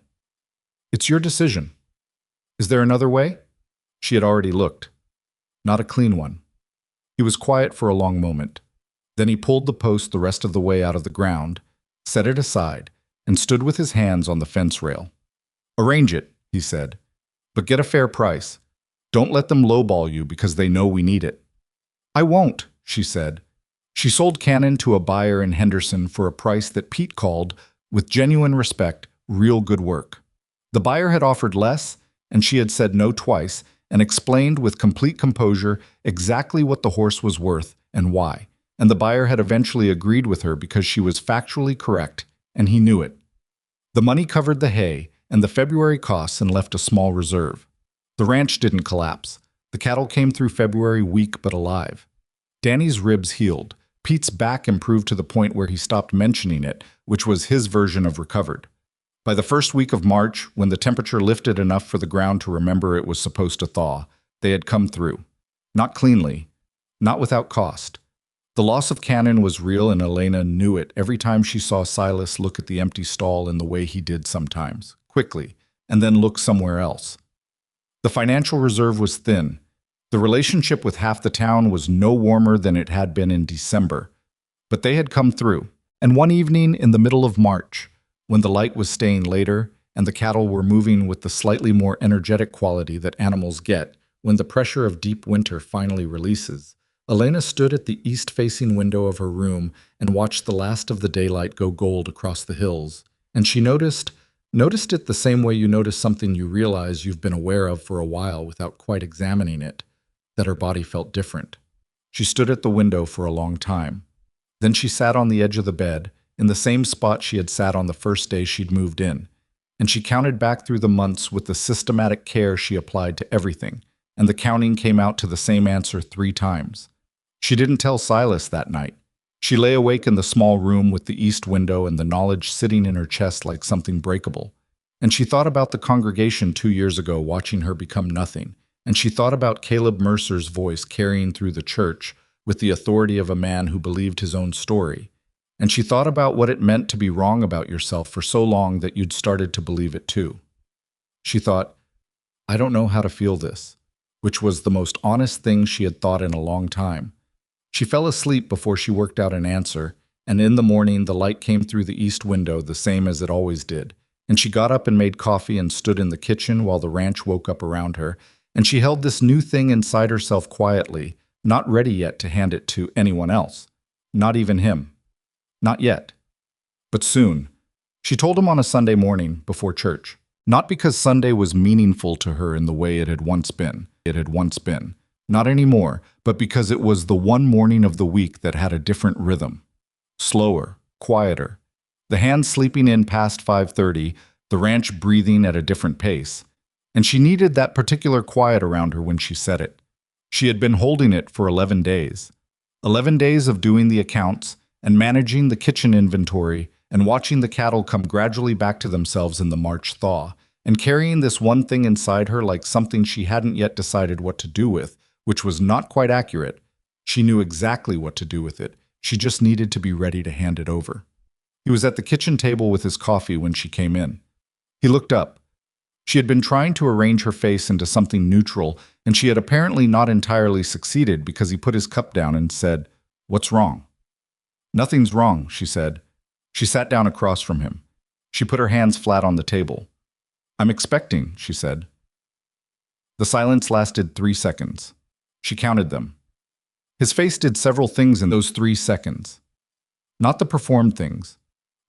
It's your decision. Is there another way?" She had already looked. Not a clean one. He was quiet for a long moment. Then he pulled the post the rest of the way out of the ground, set it aside, and stood with his hands on the fence rail. "Arrange it," he said, "but get a fair price. Don't let them lowball you because they know we need it." "I won't," she said. She sold Cannon to a buyer in Henderson for a price that Pete called, with genuine respect, real good work. The buyer had offered less, and she had said no twice, and explained with complete composure exactly what the horse was worth and why, and the buyer had eventually agreed with her because she was factually correct, and he knew it. The money covered the hay and the February costs and left a small reserve. The ranch didn't collapse. The cattle came through February weak but alive. Danny's ribs healed. Pete's back improved to the point where he stopped mentioning it, which was his version of recovered. By the first week of March, when the temperature lifted enough for the ground to remember it was supposed to thaw, they had come through. Not cleanly, not without cost. The loss of Cannon was real, and Elena knew it every time she saw Silas look at the empty stall in the way he did sometimes, quickly, and then look somewhere else. The financial reserve was thin. The relationship with half the town was no warmer than it had been in December. But they had come through, and one evening in the middle of March, when the light was staying later and the cattle were moving with the slightly more energetic quality that animals get when the pressure of deep winter finally releases, Elena stood at the east-facing window of her room and watched the last of the daylight go gold across the hills, and she noticed it the same way you notice something you realize you've been aware of for a while without quite examining it, that her body felt different. She stood at the window for a long time. Then she sat on the edge of the bed, in the same spot she had sat on the first day she'd moved in, and she counted back through the months with the systematic care she applied to everything, and the counting came out to the same answer 3 times. She didn't tell Silas that night. She lay awake in the small room with the east window and the knowledge sitting in her chest like something breakable. And she thought about the congregation 2 years ago watching her become nothing. And she thought about Caleb Mercer's voice carrying through the church with the authority of a man who believed his own story. And she thought about what it meant to be wrong about yourself for so long that you'd started to believe it too. She thought, I don't know how to feel this, which was the most honest thing she had thought in a long time. She fell asleep before she worked out an answer, and in the morning the light came through the east window the same as it always did, and she got up and made coffee and stood in the kitchen while the ranch woke up around her, and she held this new thing inside herself quietly, not ready yet to hand it to anyone else. Not even him. Not yet. But soon. She told him on a Sunday morning before church. Not because Sunday was meaningful to her in the way it had once been. Not anymore, but because it was the one morning of the week that had a different rhythm. Slower, quieter. The hands sleeping in past 5:30, the ranch breathing at a different pace. And she needed that particular quiet around her when she said it. She had been holding it for 11 days. 11 days of doing the accounts and managing the kitchen inventory and watching the cattle come gradually back to themselves in the March thaw, and carrying this one thing inside her like something she hadn't yet decided what to do with, which was not quite accurate. She knew exactly what to do with it. She just needed to be ready to hand it over. He was at the kitchen table with his coffee when she came in. He looked up. She had been trying to arrange her face into something neutral, and she had apparently not entirely succeeded because he put his cup down and said, "What's wrong?" "Nothing's wrong," she said. She sat down across from him. She put her hands flat on the table. "I'm expecting," she said. The silence lasted 3 seconds. She counted them. His face did several things in those 3 seconds. Not the performed things,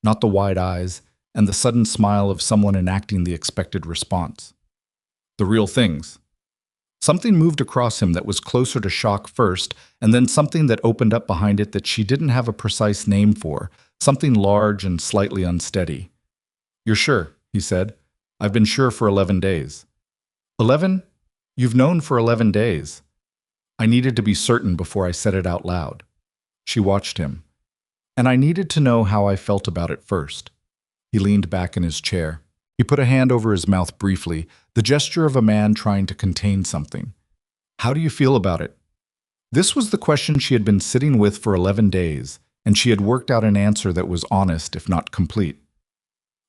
not the wide eyes and the sudden smile of someone enacting the expected response. The real things. Something moved across him that was closer to shock first, and then something that opened up behind it that she didn't have a precise name for, something large and slightly unsteady. "You're sure," he said. "I've been sure for 11 days. 11? You've known for 11 days. I needed to be certain before I said it out loud." She watched him. "And I needed to know how I felt about it first." He leaned back in his chair. He put a hand over his mouth briefly, the gesture of a man trying to contain something. "How do you feel about it?" This was the question she had been sitting with for 11 days, and she had worked out an answer that was honest, if not complete.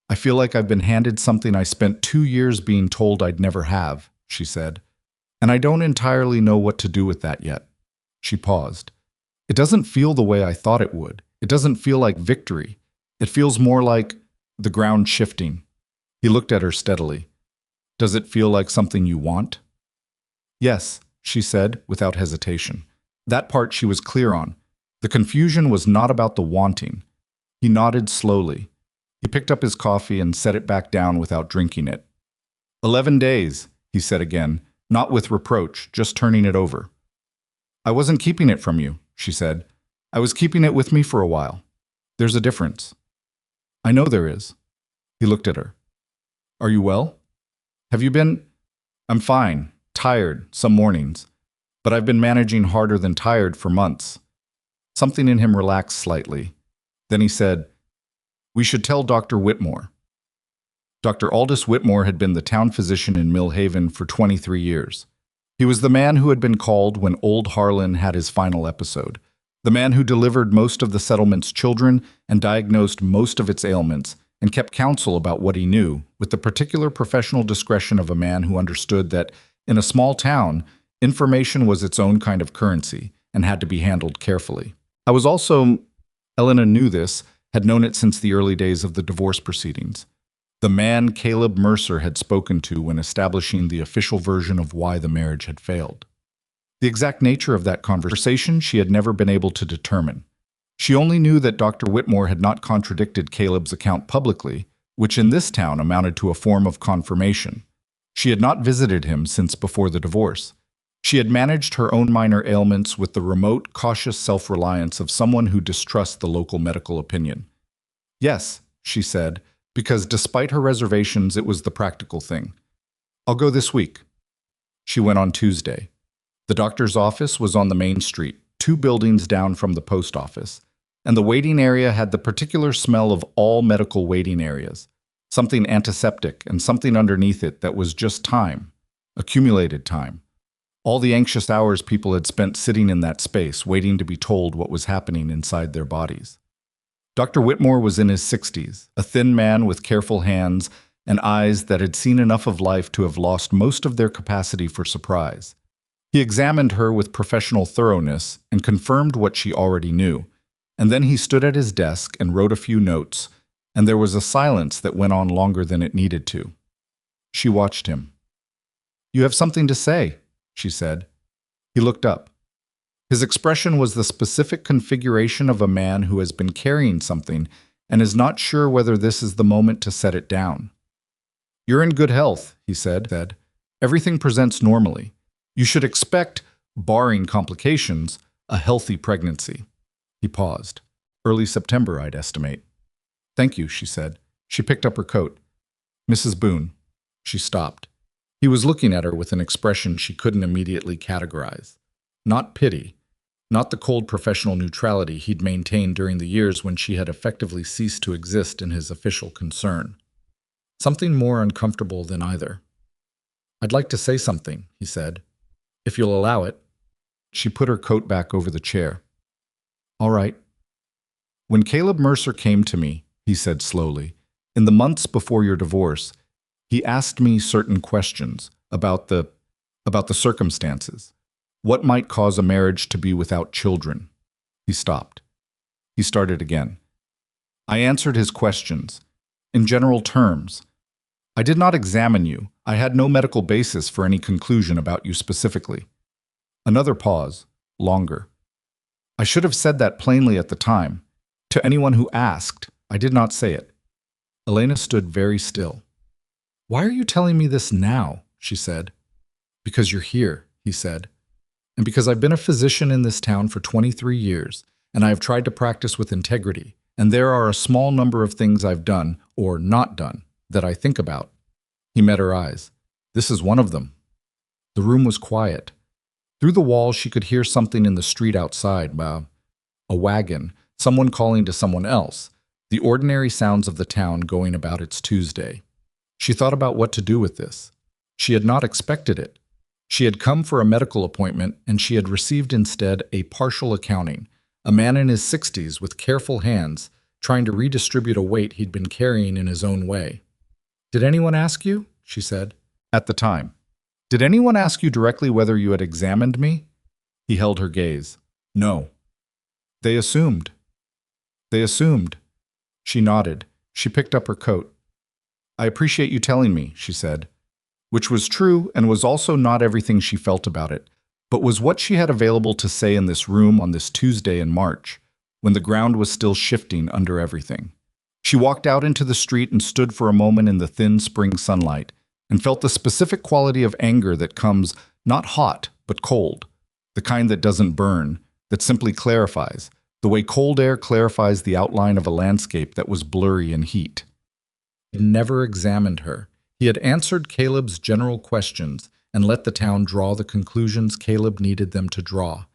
"I feel like I've been handed something I spent 2 years being told I'd never have," she said. "And I don't entirely know what to do with that yet." She paused. "It doesn't feel the way I thought it would. It doesn't feel like victory. It feels more like the ground shifting." He looked at her steadily. "Does it feel like something you want?" "Yes," she said, without hesitation. That part she was clear on. The confusion was not about the wanting. He nodded slowly. He picked up his coffee and set it back down without drinking it. 11 days, he said again, not with reproach, just turning it over. "I wasn't keeping it from you," she said. "I was keeping it with me for a while. There's a difference." "I know there is." He looked at her. "Are you well? Have you been—" "I'm fine, tired, some mornings. But I've been managing harder than tired for months." Something in him relaxed slightly. Then he said, "We should tell Dr. Whitmore." Dr. Aldous Whitmore had been the town physician in Millhaven for 23 years. He was the man who had been called when old Harlan had his final episode, The man who delivered most of the settlement's children and diagnosed most of its ailments and kept counsel about what he knew, with the particular professional discretion of a man who understood that, in a small town, information was its own kind of currency and had to be handled carefully. I was also, Elena knew this, had known it since the early days of the divorce proceedings. The man Caleb Mercer had spoken to when establishing the official version of why the marriage had failed. The exact nature of that conversation she had never been able to determine. She only knew that Dr. Whitmore had not contradicted Caleb's account publicly, which in this town amounted to a form of confirmation. She had not visited him since before the divorce. She had managed her own minor ailments with the remote, cautious self-reliance of someone who distrusts the local medical opinion. Yes, she said, because despite her reservations, it was the practical thing. I'll go this week. She went on Tuesday. The doctor's office was on the main street, 2 buildings down from the post office, and the waiting area had the particular smell of all medical waiting areas, something antiseptic and something underneath it that was just time, accumulated time. All the anxious hours people had spent sitting in that space, waiting to be told what was happening inside their bodies. Dr. Whitmore was in his 60s, a thin man with careful hands and eyes that had seen enough of life to have lost most of their capacity for surprise. He examined her with professional thoroughness and confirmed what she already knew, and then he stood at his desk and wrote a few notes, and there was a silence that went on longer than it needed to. She watched him. "You have something to say," she said. He looked up. His expression was the specific configuration of a man who has been carrying something and is not sure whether this is the moment to set it down. "You're in good health," he said. "Everything presents normally. You should expect, barring complications, a healthy pregnancy." He paused. "Early September, I'd estimate." "Thank you," she said. She picked up her coat. "Mrs. Boone." She stopped. He was looking at her with an expression she couldn't immediately categorize. Not pity, not the cold professional neutrality he'd maintained during the years when she had effectively ceased to exist in his official concern. Something more uncomfortable than either. "I'd like to say something," he said, "if you'll allow it." She put her coat back over the chair. "All right." "When Caleb Mercer came to me," he said slowly, "in the months before your divorce, he asked me certain questions about the circumstances. What might cause a marriage to be without children?" He stopped. He started again. "I answered his questions, in general terms. I did not examine you. I had no medical basis for any conclusion about you specifically." Another pause, longer. "I should have said that plainly at the time. To anyone who asked, I did not say it." Elena stood very still. "Why are you telling me this now?" she said. "Because you're here," he said. "And because I've been a physician in this town for 23 years, and I have tried to practice with integrity, and there are a small number of things I've done, or not done, that I think about." He met her eyes. "This is one of them." The room was quiet. Through the wall she could hear something in the street outside, a wagon, someone calling to someone else, the ordinary sounds of the town going about its Tuesday. She thought about what to do with this. She had not expected it. She had come for a medical appointment, and she had received instead a partial accounting, a man in his 60s with careful hands, trying to redistribute a weight he'd been carrying in his own way. "Did anyone ask you?" she said. "At the time. Did anyone ask you directly whether you had examined me?" He held her gaze. "No." "They assumed." "They assumed." She nodded. She picked up her coat. "I appreciate you telling me," she said. Which was true and was also not everything she felt about it, but was what she had available to say in this room on this Tuesday in March, when the ground was still shifting under everything. She walked out into the street and stood for a moment in the thin spring sunlight, and felt the specific quality of anger that comes not hot, but cold, the kind that doesn't burn, that simply clarifies, the way cold air clarifies the outline of a landscape that was blurry in heat. He had never examined her. He had answered Caleb's general questions and let the town draw the conclusions Caleb needed them to draw,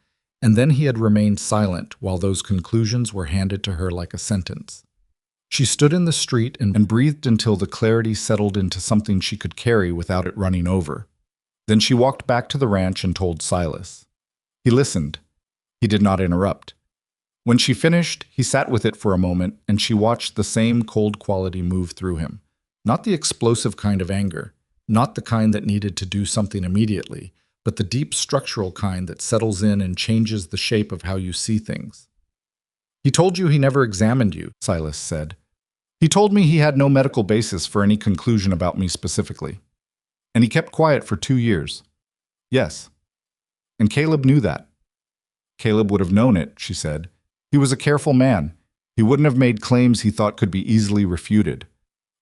and then he had remained silent while those conclusions were handed to her like a sentence. She stood in the street and breathed until the clarity settled into something she could carry without it running over. Then she walked back to the ranch and told Silas. He listened. He did not interrupt. When she finished, he sat with it for a moment, and she watched the same cold quality move through him. Not the explosive kind of anger, not the kind that needed to do something immediately, but the deep structural kind that settles in and changes the shape of how you see things. "He told you he never examined you," Silas said. "He told me he had no medical basis for any conclusion about me specifically. And he kept quiet for 2 years." "Yes." "And Caleb knew that." "Caleb would have known it," she said. "He was a careful man. He wouldn't have made claims he thought could be easily refuted."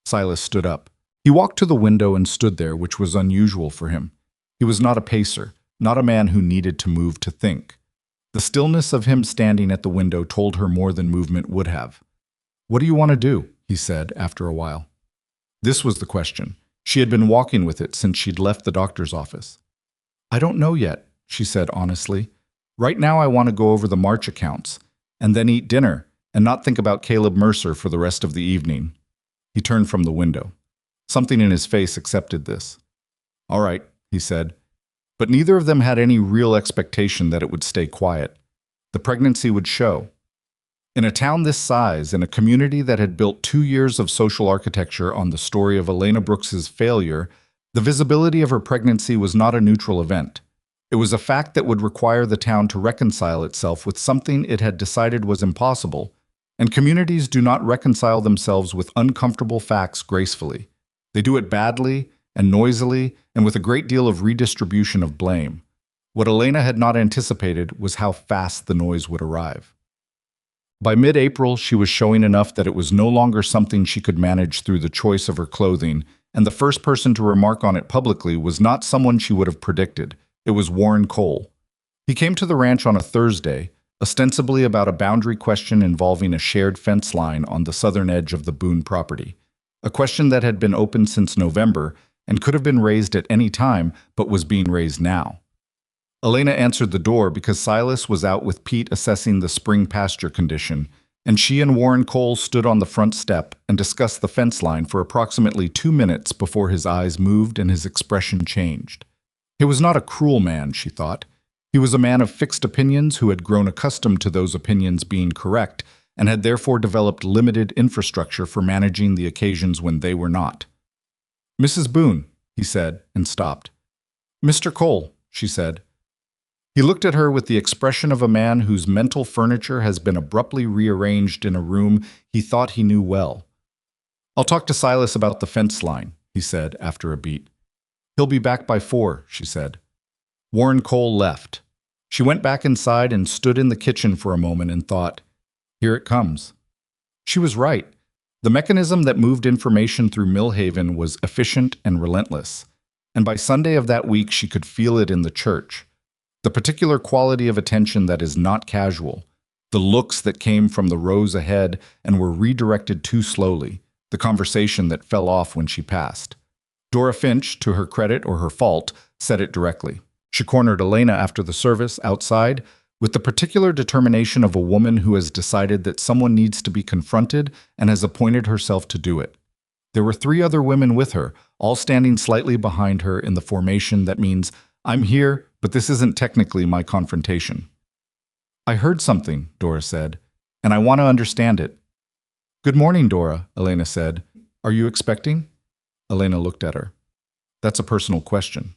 Silas stood up. He walked to the window and stood there, which was unusual for him. He was not a pacer, not a man who needed to move to think. The stillness of him standing at the window told her more than movement would have. "What do you want to do?" he said after a while. This was the question. She had been walking with it since she'd left the doctor's office. "I don't know yet," she said honestly. "Right now I want to go over the March accounts, and then eat dinner, and not think about Caleb Mercer for the rest of the evening." He turned from the window. Something in his face accepted this. "All right," he said. But neither of them had any real expectation that it would stay quiet. The pregnancy would show. In a town this size, in a community that had built 2 years of social architecture on the story of Elena Brooks's failure, the visibility of her pregnancy was not a neutral event. It was a fact that would require the town to reconcile itself with something it had decided was impossible, and communities do not reconcile themselves with uncomfortable facts gracefully. They do it badly and noisily and with a great deal of redistribution of blame. What Elena had not anticipated was how fast the noise would arrive. By mid-April, she was showing enough that it was no longer something she could manage through the choice of her clothing, and the first person to remark on it publicly was not someone she would have predicted. It was Warren Cole. He came to the ranch on a Thursday, ostensibly about a boundary question involving a shared fence line on the southern edge of the Boone property, a question that had been open since November and could have been raised at any time, but was being raised now. Elena answered the door because Silas was out with Pete assessing the spring pasture condition, and she and Warren Cole stood on the front step and discussed the fence line for approximately 2 minutes before his eyes moved and his expression changed. He was not a cruel man, she thought. He was a man of fixed opinions who had grown accustomed to those opinions being correct and had therefore developed limited infrastructure for managing the occasions when they were not. "Mrs. Boone," he said, and stopped. "Mr. Cole," she said. He looked at her with the expression of a man whose mental furniture has been abruptly rearranged in a room he thought he knew well. "I'll talk to Silas about the fence line," he said after a beat. "He'll be back by 4, she said. Warren Cole left. She went back inside and stood in the kitchen for a moment and thought, "Here it comes." She was right. The mechanism that moved information through Millhaven was efficient and relentless, and by Sunday of that week she could feel it in the church. The particular quality of attention that is not casual, the looks that came from the rows ahead and were redirected too slowly, the conversation that fell off when she passed. Dora Finch, to her credit or her fault, said it directly. She cornered Elena after the service, outside, with the particular determination of a woman who has decided that someone needs to be confronted and has appointed herself to do it. There were 3 other women with her, all standing slightly behind her in the formation that means, "I'm here, but this isn't technically my confrontation." "I heard something," Dora said, "and I want to understand it." "Good morning, Dora," Elena said. "Are you expecting?" Elena looked at her. "That's a personal question."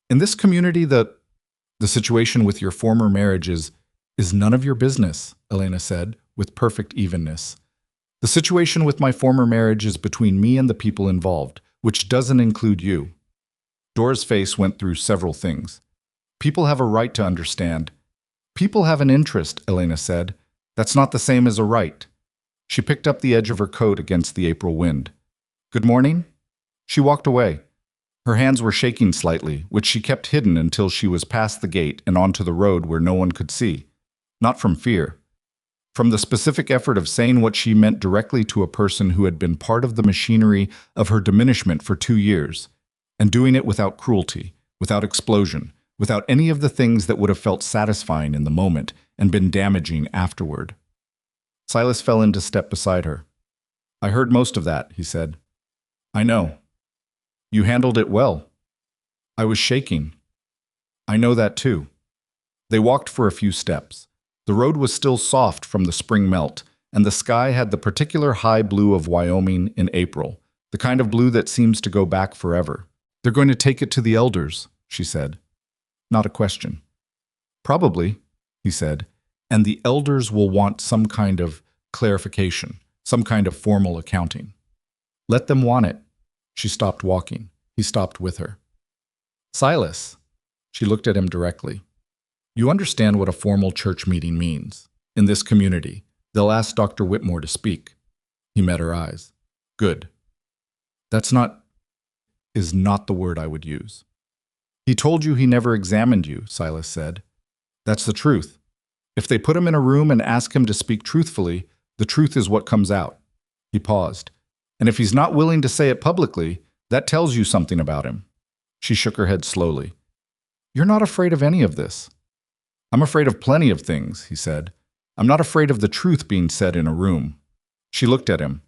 "In this community, the situation with your former marriage is none of your business," Elena said, with perfect evenness. "The situation with my former marriage is between me and the people involved, which doesn't include you." Dora's face went through several things. "People have a right to understand." "People have an interest," Elena said. "That's not the same as a right." She picked up the edge of her coat against the April wind. "Good morning?" She walked away. Her hands were shaking slightly, which she kept hidden until she was past the gate and onto the road where no one could see. Not from fear. From the specific effort of saying what she meant directly to a person who had been part of the machinery of her diminishment for 2 years, and doing it without cruelty, without explosion, without any of the things that would have felt satisfying in the moment and been damaging afterward. Silas fell into step beside her. "I heard most of that," he said. "I know. You handled it well." "I was shaking." "I know that too." They walked for a few steps. The road was still soft from the spring melt, and the sky had the particular high blue of Wyoming in April, the kind of blue that seems to go back forever. "They're going to take it to the elders," she said. Not a question. "Probably," he said, "and the elders will want some kind of clarification, some kind of formal accounting." "Let them want it." She stopped walking. He stopped with her. "Silas," she looked at him directly, "you understand what a formal church meeting means. In this community, they'll ask Dr. Whitmore to speak." He met her eyes. "Good. That's not, is not the word I would use." "He told you he never examined you," Silas said. "That's the truth. If they put him in a room and ask him to speak truthfully, the truth is what comes out." He paused. "And if he's not willing to say it publicly, that tells you something about him." She shook her head slowly. "You're not afraid of any of this." "I'm afraid of plenty of things," he said. "I'm not afraid of the truth being said in a room." She looked at him.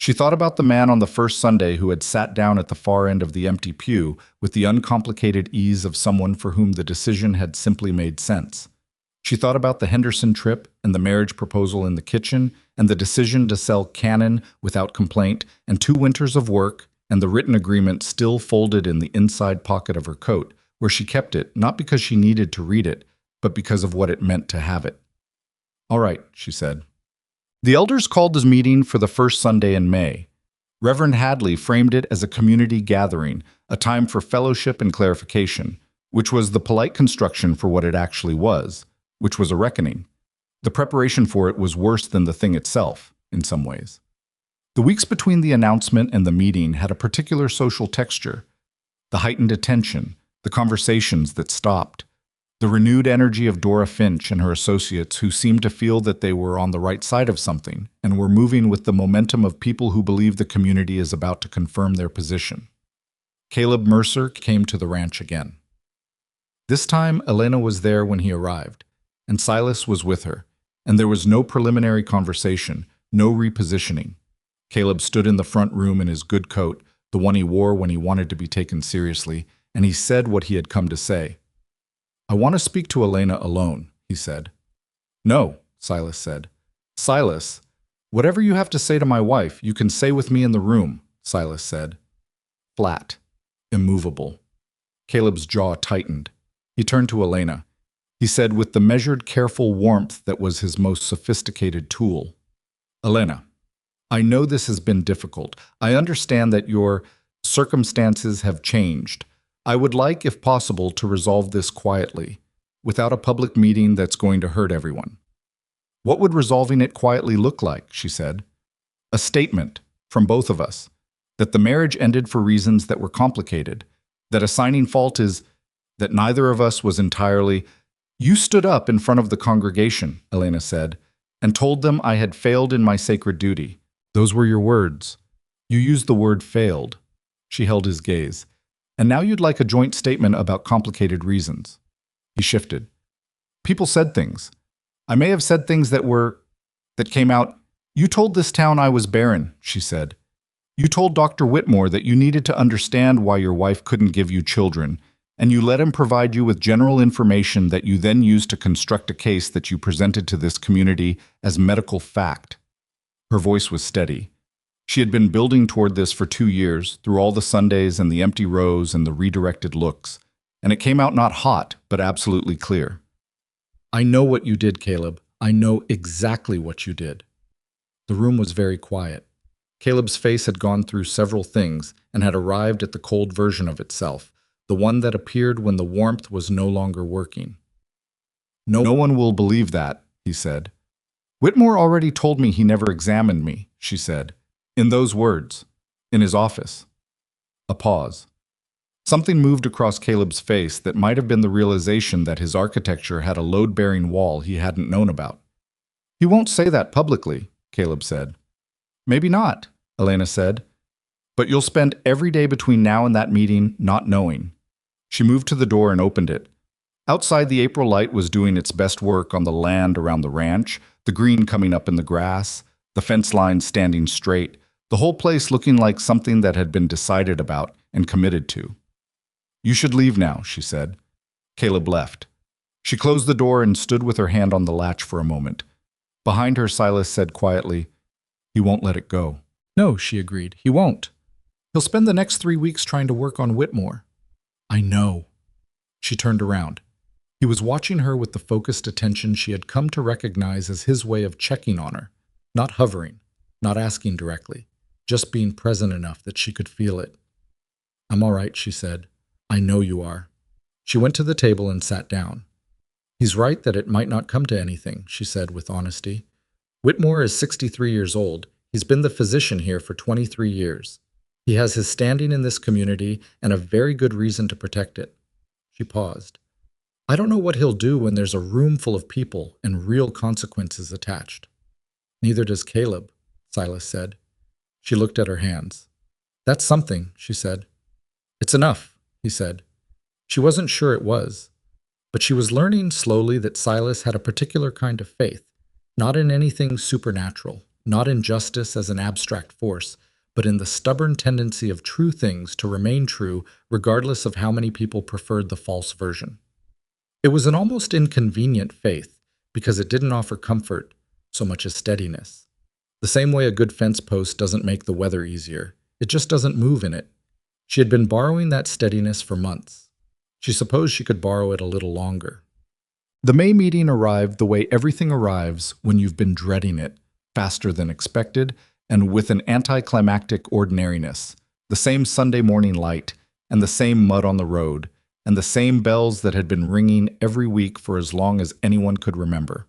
She thought about the man on the first Sunday who had sat down at the far end of the empty pew with the uncomplicated ease of someone for whom the decision had simply made sense. She thought about the Henderson trip and the marriage proposal in the kitchen and the decision to sell Cannon without complaint and 2 winters of work and the written agreement still folded in the inside pocket of her coat, where she kept it not because she needed to read it, but because of what it meant to have it. "All right," she said. The elders called this meeting for the first Sunday in May. Reverend Hadley framed it as a community gathering, a time for fellowship and clarification, which was the polite construction for what it actually was, which was a reckoning. The preparation for it was worse than the thing itself, in some ways. The weeks between the announcement and the meeting had a particular social texture. The heightened attention, the conversations that stopped, the renewed energy of Dora Finch and her associates who seemed to feel that they were on the right side of something and were moving with the momentum of people who believe the community is about to confirm their position. Caleb Mercer came to the ranch again. This time, Elena was there when he arrived, and Silas was with her, and there was no preliminary conversation, no repositioning. Caleb stood in the front room in his good coat, the one he wore when he wanted to be taken seriously, and he said what he had come to say. "I want to speak to Elena alone," he said. "No," Silas said. "Silas, whatever you have to say to my wife, you can say with me in the room," Silas said. Flat, immovable. Caleb's jaw tightened. He turned to Elena. He said with the measured, careful warmth that was his most sophisticated tool, "Elena, I know this has been difficult. I understand that your circumstances have changed. I would like, if possible, to resolve this quietly, without a public meeting that's going to hurt everyone." "What would resolving it quietly look like?" she said. "A statement, from both of us, that the marriage ended for reasons that were complicated, that assigning fault is that neither of us was entirely—" "You stood up in front of the congregation," Elena said, "and told them I had failed in my sacred duty. Those were your words. You used the word failed." She held his gaze. "And now you'd like a joint statement about complicated reasons." He shifted. "People said things. I may have said things that came out. You told this town I was barren," she said. "You told Dr. Whitmore that you needed to understand why your wife couldn't give you children, and you let him provide you with general information that you then used to construct a case that you presented to this community as medical fact." Her voice was steady. She had been building toward this for 2 years, through all the Sundays and the empty rows and the redirected looks, and it came out not hot, but absolutely clear. "I know what you did, Caleb. I know exactly what you did." The room was very quiet. Caleb's face had gone through several things and had arrived at the cold version of itself, the one that appeared when the warmth was no longer working. No one will believe that," he said. "Whitmore already told me he never examined me," she said. "In those words. In his office." A pause. Something moved across Caleb's face that might have been the realization that his architecture had a load-bearing wall he hadn't known about. "He won't say that publicly," Caleb said. "Maybe not," Elena said. "But you'll spend every day between now and that meeting not knowing." She moved to the door and opened it. Outside, the April light was doing its best work on the land around the ranch, the green coming up in the grass, the fence lines standing straight, the whole place looking like something that had been decided about and committed to. "You should leave now," she said. Caleb left. She closed the door and stood with her hand on the latch for a moment. Behind her, Silas said quietly, "He won't let it go." "No," she agreed, "he won't. He'll spend the next 3 weeks trying to work on Whitmore." "I know." She turned around. He was watching her with the focused attention she had come to recognize as his way of checking on her, not hovering, not asking directly, just being present enough that she could feel it. "I'm all right," she said. "I know you are." She went to the table and sat down. "He's right that it might not come to anything," she said with honesty. "Whitmore is 63 years old. He's been the physician here for 23 years. He has his standing in this community and a very good reason to protect it." She paused. "I don't know what he'll do when there's a room full of people and real consequences attached." "Neither does Caleb," Silas said. She looked at her hands. "That's something," she said. "It's enough," he said. She wasn't sure it was, but she was learning slowly that Silas had a particular kind of faith, not in anything supernatural, not in justice as an abstract force, but in the stubborn tendency of true things to remain true regardless of how many people preferred the false version. It was an almost inconvenient faith because it didn't offer comfort so much as steadiness. The same way a good fence post doesn't make the weather easier, it just doesn't move in it. She had been borrowing that steadiness for months. She supposed she could borrow it a little longer. The May meeting arrived the way everything arrives when you've been dreading it, faster than expected, and with an anticlimactic ordinariness. The same Sunday morning light, and the same mud on the road, and the same bells that had been ringing every week for as long as anyone could remember.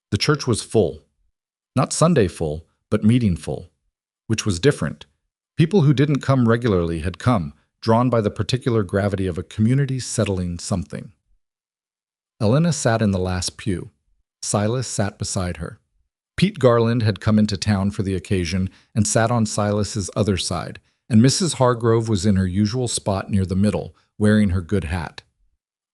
The church was full. Not Sunday full, but meeting full, which was different. People who didn't come regularly had come, drawn by the particular gravity of a community settling something. Elena sat in the last pew. Silas sat beside her. Pete Garland had come into town for the occasion and sat on Silas's other side, and Mrs. Hargrove was in her usual spot near the middle, wearing her good hat.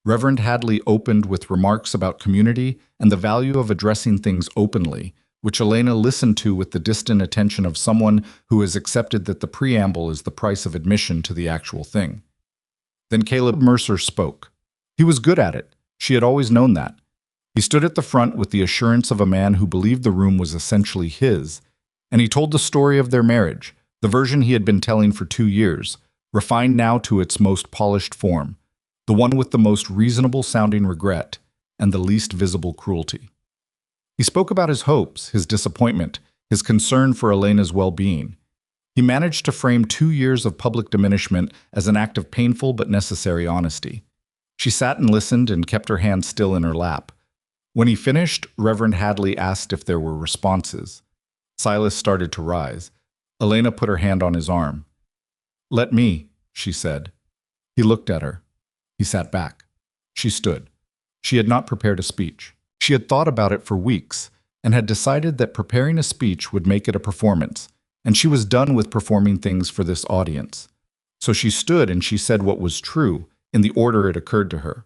Reverend Hadley opened with remarks about community and the value of addressing things openly, which Elena listened to with the distant attention of someone who has accepted that the preamble is the price of admission to the actual thing. Then Caleb Mercer spoke. He was good at it. She had always known that. He stood at the front with the assurance of a man who believed the room was essentially his, and he told the story of their marriage, the version he had been telling for 2 years, refined now to its most polished form, the one with the most reasonable-sounding regret and the least visible cruelty. He spoke about his hopes, his disappointment, his concern for Elena's well-being. He managed to frame 2 years of public diminishment as an act of painful but necessary honesty. She sat and listened and kept her hand still in her lap. When he finished, Reverend Hadley asked if there were responses. Silas started to rise. Elena put her hand on his arm. "Let me," she said. He looked at her. He sat back. She stood. She had not prepared a speech. She had thought about it for weeks and had decided that preparing a speech would make it a performance, and she was done with performing things for this audience. So she stood and she said what was true in the order it occurred to her.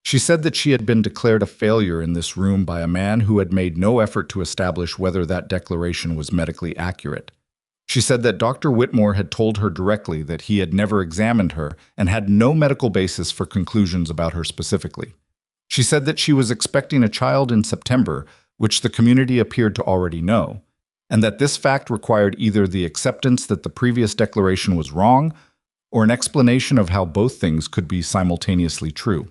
She said that she had been declared a failure in this room by a man who had made no effort to establish whether that declaration was medically accurate. She said that Dr. Whitmore had told her directly that he had never examined her and had no medical basis for conclusions about her specifically. She said that she was expecting a child in September, which the community appeared to already know, and that this fact required either the acceptance that the previous declaration was wrong or an explanation of how both things could be simultaneously true.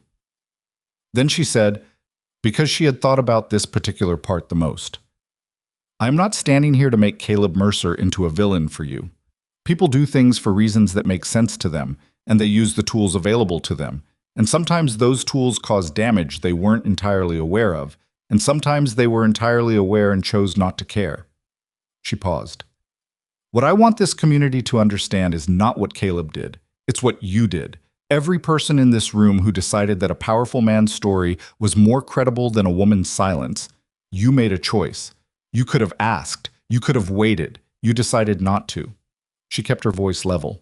Then she said, because she had thought about this particular part the most, "I am not standing here to make Caleb Mercer into a villain for you. People do things for reasons that make sense to them, and they use the tools available to them. And sometimes those tools cause damage they weren't entirely aware of, and sometimes they were entirely aware and chose not to care." She paused. "What I want this community to understand is not what Caleb did. It's what you did. Every person in this room who decided that a powerful man's story was more credible than a woman's silence. You made a choice. You could have asked. You could have waited. You decided not to." She kept her voice level.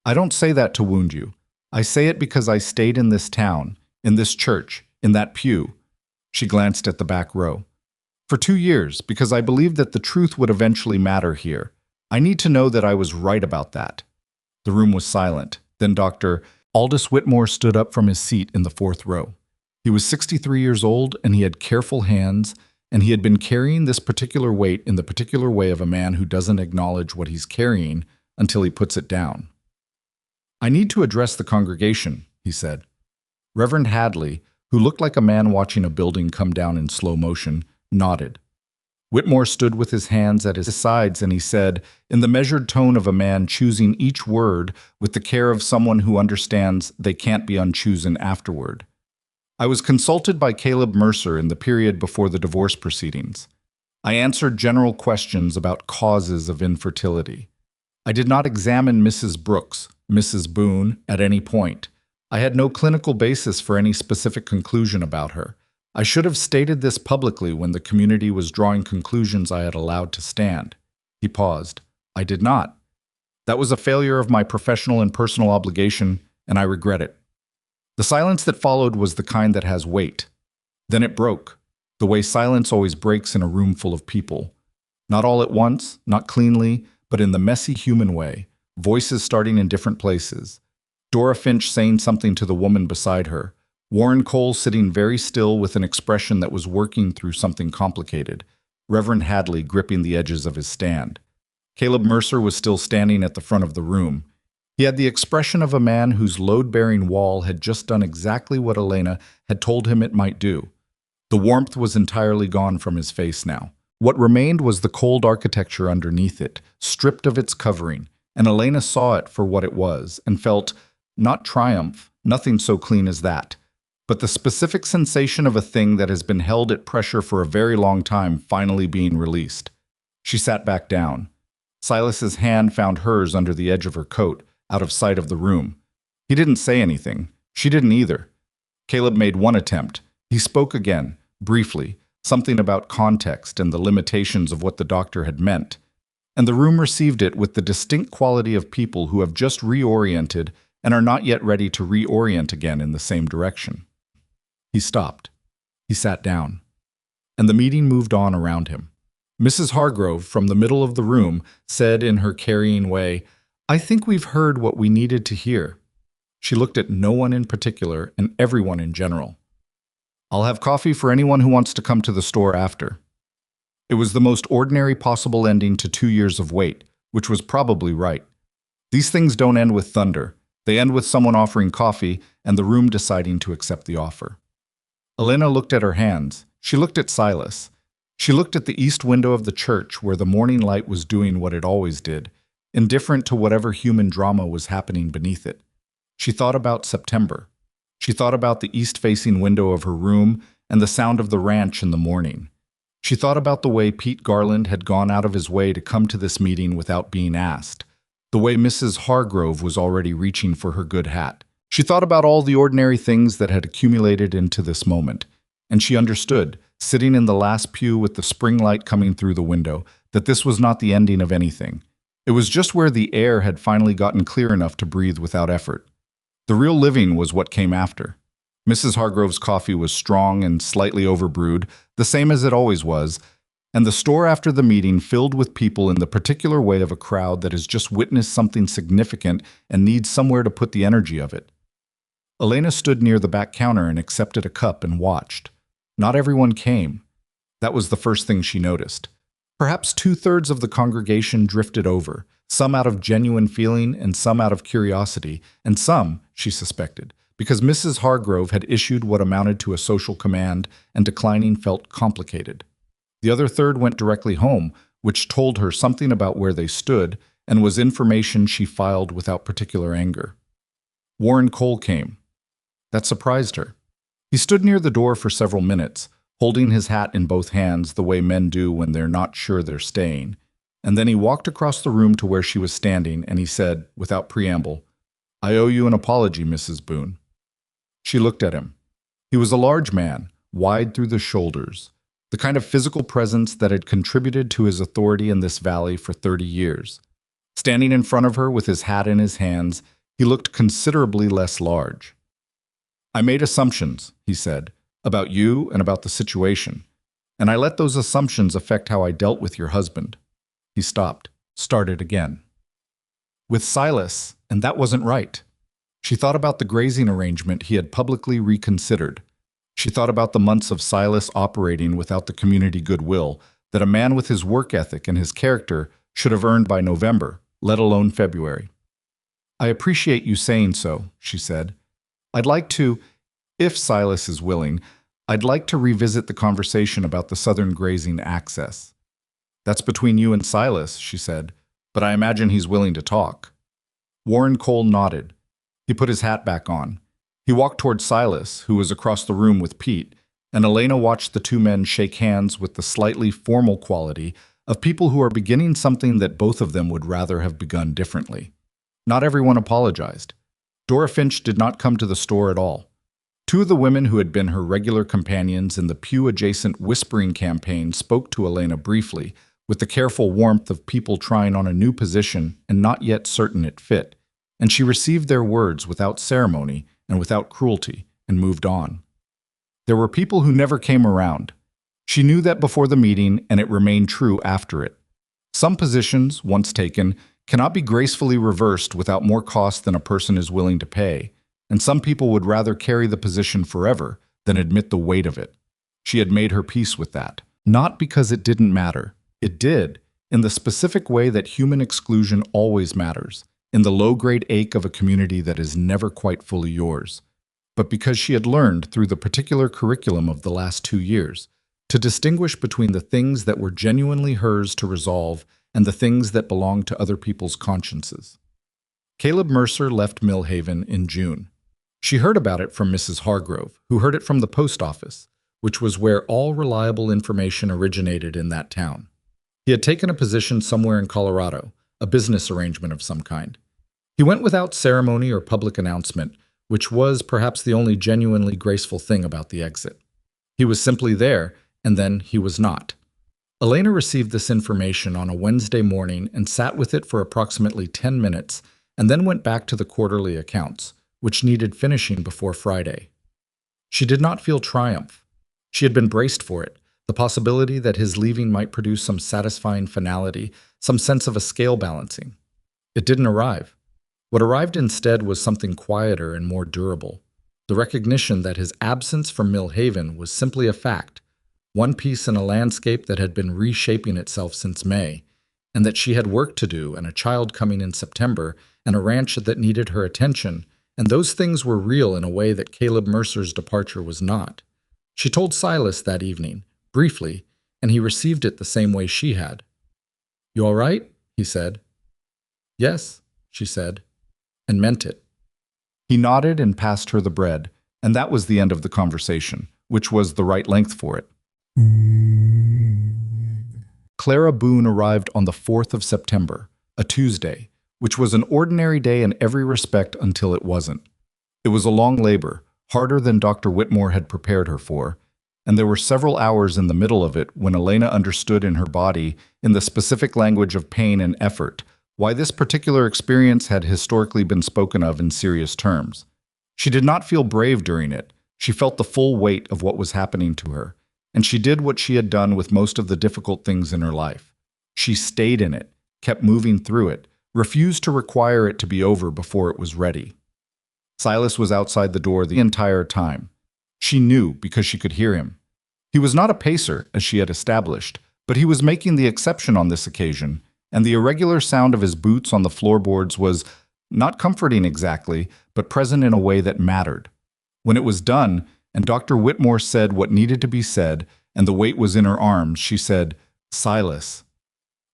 "I don't say that to wound you. I say it because I stayed in this town, in this church, in that pew." She glanced at the back row. "For 2 years, because I believed that the truth would eventually matter here. I need to know that I was right about that." The room was silent. Then Dr. Aldous Whitmore stood up from his seat in the 4th row. He was 63 years old, and he had careful hands, and he had been carrying this particular weight in the particular way of a man who doesn't acknowledge what he's carrying until he puts it down. "I need to address the congregation," he said. Reverend Hadley, who looked like a man watching a building come down in slow motion, nodded. Whitmore stood with his hands at his sides, and he said, in the measured tone of a man choosing each word with the care of someone who understands they can't be unchosen afterward, "I was consulted by Caleb Mercer in the period before the divorce proceedings. I answered general questions about causes of infertility. I did not examine Mrs. Brooks, Mrs. Boone, at any point. I had no clinical basis for any specific conclusion about her. I should have stated this publicly when the community was drawing conclusions I had allowed to stand." He paused. "I did not. That was a failure of my professional and personal obligation, and I regret it." The silence that followed was the kind that has weight. Then it broke, the way silence always breaks in a room full of people. Not all at once, not cleanly, but in the messy human way, voices starting in different places. Dora Finch saying something to the woman beside her. Warren Cole sitting very still with an expression that was working through something complicated. Reverend Hadley gripping the edges of his stand. Caleb Mercer was still standing at the front of the room. He had the expression of a man whose load-bearing wall had just done exactly what Elena had told him it might do. The warmth was entirely gone from his face now. What remained was the cold architecture underneath it, stripped of its covering, and Elena saw it for what it was and felt, not triumph, nothing so clean as that, but the specific sensation of a thing that has been held at pressure for a very long time finally being released. She sat back down. Silas's hand found hers under the edge of her coat, out of sight of the room. He didn't say anything. She didn't either. Caleb made one attempt. He spoke again, briefly, something about context and the limitations of what the doctor had meant. And the room received it with the distinct quality of people who have just reoriented and are not yet ready to reorient again in the same direction. He stopped. He sat down. And the meeting moved on around him. Mrs. Hargrove, from the middle of the room, said in her carrying way, "I think we've heard what we needed to hear." She looked at no one in particular and everyone in general. "I'll have coffee for anyone who wants to come to the store after." It was the most ordinary possible ending to 2 years of wait, which was probably right. These things don't end with thunder. They end with someone offering coffee and the room deciding to accept the offer. Elena looked at her hands. She looked at Silas. She looked at the east window of the church where the morning light was doing what it always did, indifferent to whatever human drama was happening beneath it. She thought about September. She thought about the east-facing window of her room and the sound of the ranch in the morning. She thought about the way Pete Garland had gone out of his way to come to this meeting without being asked, the way Mrs. Hargrove was already reaching for her good hat. She thought about all the ordinary things that had accumulated into this moment, and she understood, sitting in the last pew with the spring light coming through the window, that this was not the ending of anything. It was just where the air had finally gotten clear enough to breathe without effort. The real living was what came after. Mrs. Hargrove's coffee was strong and slightly overbrewed, the same as it always was, and the store after the meeting filled with people in the particular way of a crowd that has just witnessed something significant and needs somewhere to put the energy of it. Elena stood near the back counter and accepted a cup and watched. Not everyone came. That was the first thing she noticed. Perhaps 2/3 of the congregation drifted over, some out of genuine feeling and some out of curiosity, and some, she suspected, because Mrs. Hargrove had issued what amounted to a social command and declining felt complicated. The other third went directly home, which told her something about where they stood and was information she filed without particular anger. Warren Cole came. That surprised her. He stood near the door for several minutes, holding his hat in both hands the way men do when they're not sure they're staying, and then he walked across the room to where she was standing and he said, without preamble, "I owe you an apology, Mrs. Boone." She looked at him. He was a large man, wide through the shoulders, the kind of physical presence that had contributed to his authority in this valley for 30 years. Standing in front of her with his hat in his hands, he looked considerably less large. "I made assumptions," he said, "about you and about the situation, and I let those assumptions affect how I dealt with your husband." He stopped, started again. "With Silas, and that wasn't right." She thought about the grazing arrangement he had publicly reconsidered. She thought about the months of Silas operating without the community goodwill that a man with his work ethic and his character should have earned by November, let alone February. "I appreciate you saying so," she said. "I'd like to, if Silas is willing, I'd like to revisit the conversation about the southern grazing access." "That's between you and Silas," she said, "but I imagine he's willing to talk." Warren Cole nodded. He put his hat back on. He walked toward Silas, who was across the room with Pete, and Elena watched the two men shake hands with the slightly formal quality of people who are beginning something that both of them would rather have begun differently. Not everyone apologized. Dora Finch did not come to the store at all. Two of the women who had been her regular companions in the pew-adjacent whispering campaign spoke to Elena briefly, with the careful warmth of people trying on a new position and not yet certain it fit, and she received their words without ceremony and without cruelty, and moved on. There were people who never came around. She knew that before the meeting, and it remained true after it. Some positions, once taken, cannot be gracefully reversed without more cost than a person is willing to pay, and some people would rather carry the position forever than admit the weight of it. She had made her peace with that. Not because it didn't matter. It did, in the specific way that human exclusion always matters, in the low-grade ache of a community that is never quite fully yours. But because she had learned, through the particular curriculum of the last 2 years, to distinguish between the things that were genuinely hers to resolve and the things that belonged to other people's consciences. Caleb Mercer left Millhaven in June. She heard about it from Mrs. Hargrove, who heard it from the post office, which was where all reliable information originated in that town. He had taken a position somewhere in Colorado, a business arrangement of some kind. He went without ceremony or public announcement, which was perhaps the only genuinely graceful thing about the exit. He was simply there, and then he was not. Elena received this information on a Wednesday morning and sat with it for approximately 10 minutes, and then went back to the quarterly accounts, which needed finishing before Friday. She did not feel triumph. She had been braced for it, the possibility that his leaving might produce some satisfying finality, some sense of a scale balancing. It didn't arrive. What arrived instead was something quieter and more durable, the recognition that his absence from Millhaven was simply a fact, one piece in a landscape that had been reshaping itself since May, and that she had work to do and a child coming in September and a ranch that needed her attention, and those things were real in a way that Caleb Mercer's departure was not. She told Silas that evening, briefly, and he received it the same way she had. "You all right?" he said. "Yes," she said, and meant it. He nodded and passed her the bread, and that was the end of the conversation, which was the right length for it. Clara Boone arrived on the 4th of September, a Tuesday, which was an ordinary day in every respect until it wasn't. It was a long labor, harder than Dr. Whitmore had prepared her for, and there were several hours in the middle of it when Elena understood in her body, in the specific language of pain and effort, why this particular experience had historically been spoken of in serious terms. She did not feel brave during it. She felt the full weight of what was happening to her, and she did what she had done with most of the difficult things in her life. She stayed in it, kept moving through it, refused to require it to be over before it was ready. Silas was outside the door the entire time. She knew because she could hear him. He was not a pacer, as she had established, but he was making the exception on this occasion, and the irregular sound of his boots on the floorboards was not comforting exactly, but present in a way that mattered. When it was done, and Dr. Whitmore said what needed to be said, and the weight was in her arms, she said, "Silas."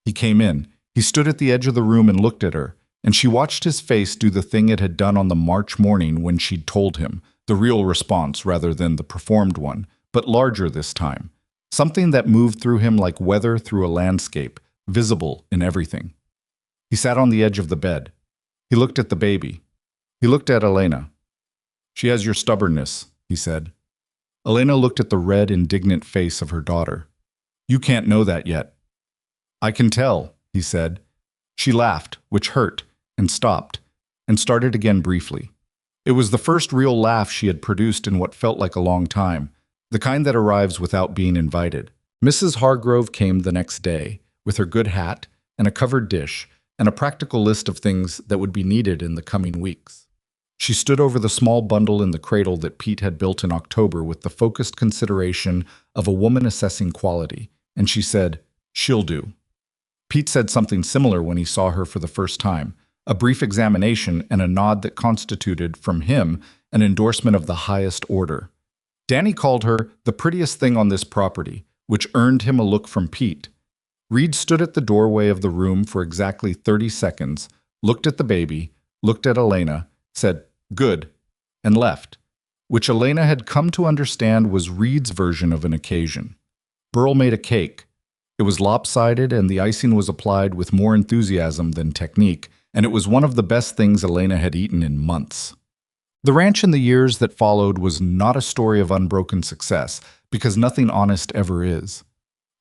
He came in. He stood at the edge of the room and looked at her, and she watched his face do the thing it had done on the March morning when she'd told him, the real response rather than the performed one, but larger this time. Something that moved through him like weather through a landscape, visible in everything. He sat on the edge of the bed. He looked at the baby. He looked at Elena. "She has your stubbornness," he said. Elena looked at the red, indignant face of her daughter. "You can't know that yet." "I can tell," he said. She laughed, which hurt, and stopped, and started again briefly. It was the first real laugh she had produced in what felt like a long time, the kind that arrives without being invited. Mrs. Hargrove came the next day, with her good hat and a covered dish and a practical list of things that would be needed in the coming weeks. She stood over the small bundle in the cradle that Pete had built in October with the focused consideration of a woman assessing quality, and she said, "She'll do." Pete said something similar when he saw her for the first time, a brief examination and a nod that constituted, from him, an endorsement of the highest order. Danny called her the prettiest thing on this property, which earned him a look from Pete. Reed stood at the doorway of the room for exactly 30 seconds, looked at the baby, looked at Elena, said, "Good," and left, which Elena had come to understand was Reed's version of an occasion. Burl made a cake. It was lopsided and the icing was applied with more enthusiasm than technique, and it was one of the best things Elena had eaten in months. The ranch in the years that followed was not a story of unbroken success, because nothing honest ever is.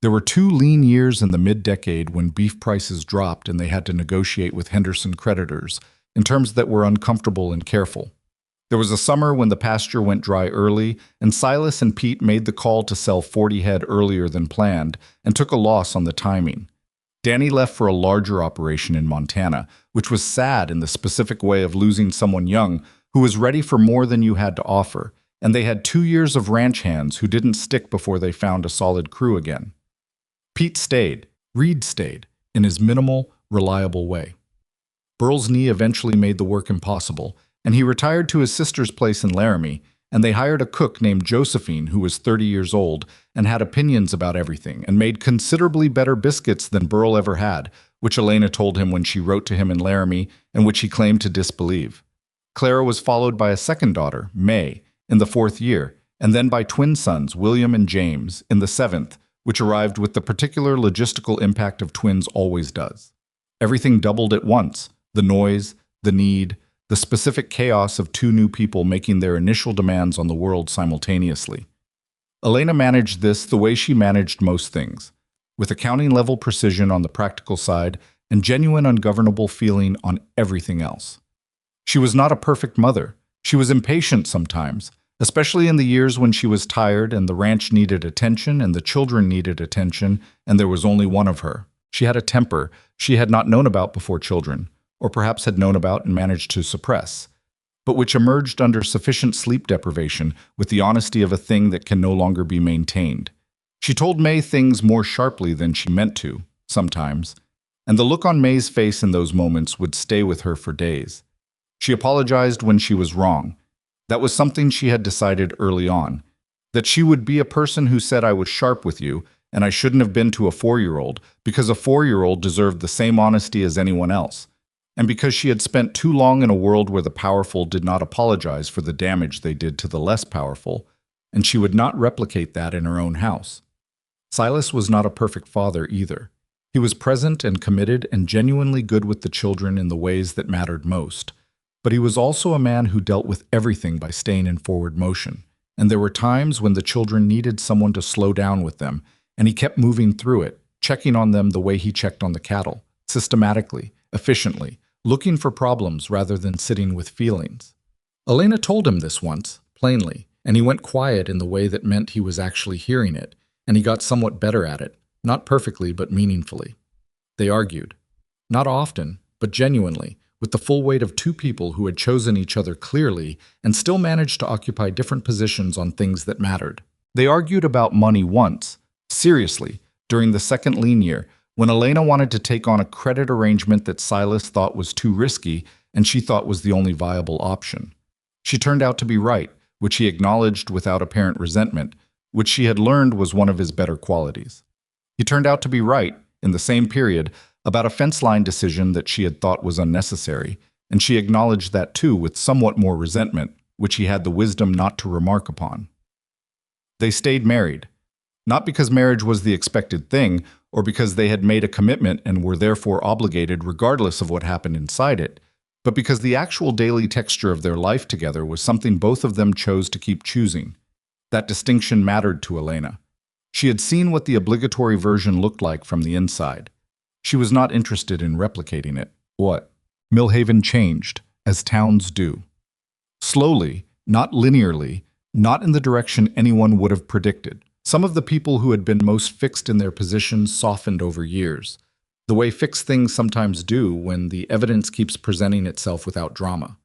There were 2 lean years in the mid-decade when beef prices dropped and they had to negotiate with Henderson creditors in terms that were uncomfortable and careful. There was a summer when the pasture went dry early, and Silas and Pete made the call to sell 40 head earlier than planned and took a loss on the timing. Danny left for a larger operation in Montana, which was sad in the specific way of losing someone young who was ready for more than you had to offer, and they had 2 years of ranch hands who didn't stick before they found a solid crew again. Pete stayed, Reed stayed, in his minimal, reliable way. Burl's knee eventually made the work impossible, and he retired to his sister's place in Laramie, and they hired a cook named Josephine who was 30 years old and had opinions about everything and made considerably better biscuits than Burl ever had, which Elena told him when she wrote to him in Laramie and which he claimed to disbelieve. Clara was followed by a second daughter, May, in the 4th year, and then by twin sons, William and James, in the 7th, which arrived with the particular logistical impact of twins always does. Everything doubled at once: the noise, the need, the specific chaos of 2 new people making their initial demands on the world simultaneously. Elena managed this the way she managed most things, with accounting-level precision on the practical side and genuine ungovernable feeling on everything else. She was not a perfect mother. She was impatient sometimes, especially in the years when she was tired and the ranch needed attention and the children needed attention and there was only one of her. She had a temper she had not known about before children, or perhaps had known about and managed to suppress, but which emerged under sufficient sleep deprivation with the honesty of a thing that can no longer be maintained. She told May things more sharply than she meant to, sometimes, and the look on May's face in those moments would stay with her for days. She apologized when she was wrong. That was something she had decided early on, that she would be a person who said, "I was sharp with you, and I shouldn't have been to a 4-year-old, because a 4-year-old deserved the same honesty as anyone else, and because she had spent too long in a world where the powerful did not apologize for the damage they did to the less powerful, and she would not replicate that in her own house." Silas was not a perfect father either. He was present and committed and genuinely good with the children in the ways that mattered most. But he was also a man who dealt with everything by staying in forward motion, and there were times when the children needed someone to slow down with them, and he kept moving through it, checking on them the way he checked on the cattle, systematically, efficiently, looking for problems rather than sitting with feelings. Elena told him this once, plainly, and he went quiet in the way that meant he was actually hearing it, and he got somewhat better at it, not perfectly but meaningfully. They argued. Not often, but genuinely, with the full weight of 2 people who had chosen each other clearly and still managed to occupy different positions on things that mattered. They argued about money once, seriously, during the 2nd lean year, when Elena wanted to take on a credit arrangement that Silas thought was too risky and she thought was the only viable option. She turned out to be right, which he acknowledged without apparent resentment, which she had learned was one of his better qualities. He turned out to be right, in the same period, about a fence line decision that she had thought was unnecessary, and she acknowledged that too with somewhat more resentment, which he had the wisdom not to remark upon. They stayed married, not because marriage was the expected thing, or because they had made a commitment and were therefore obligated regardless of what happened inside it, but because the actual daily texture of their life together was something both of them chose to keep choosing. That distinction mattered to Elena. She had seen what the obligatory version looked like from the inside. She was not interested in replicating it. What? Millhaven changed, as towns do. Slowly, not linearly, not in the direction anyone would have predicted. Some of the people who had been most fixed in their positions softened over years, the way fixed things sometimes do when the evidence keeps presenting itself without drama.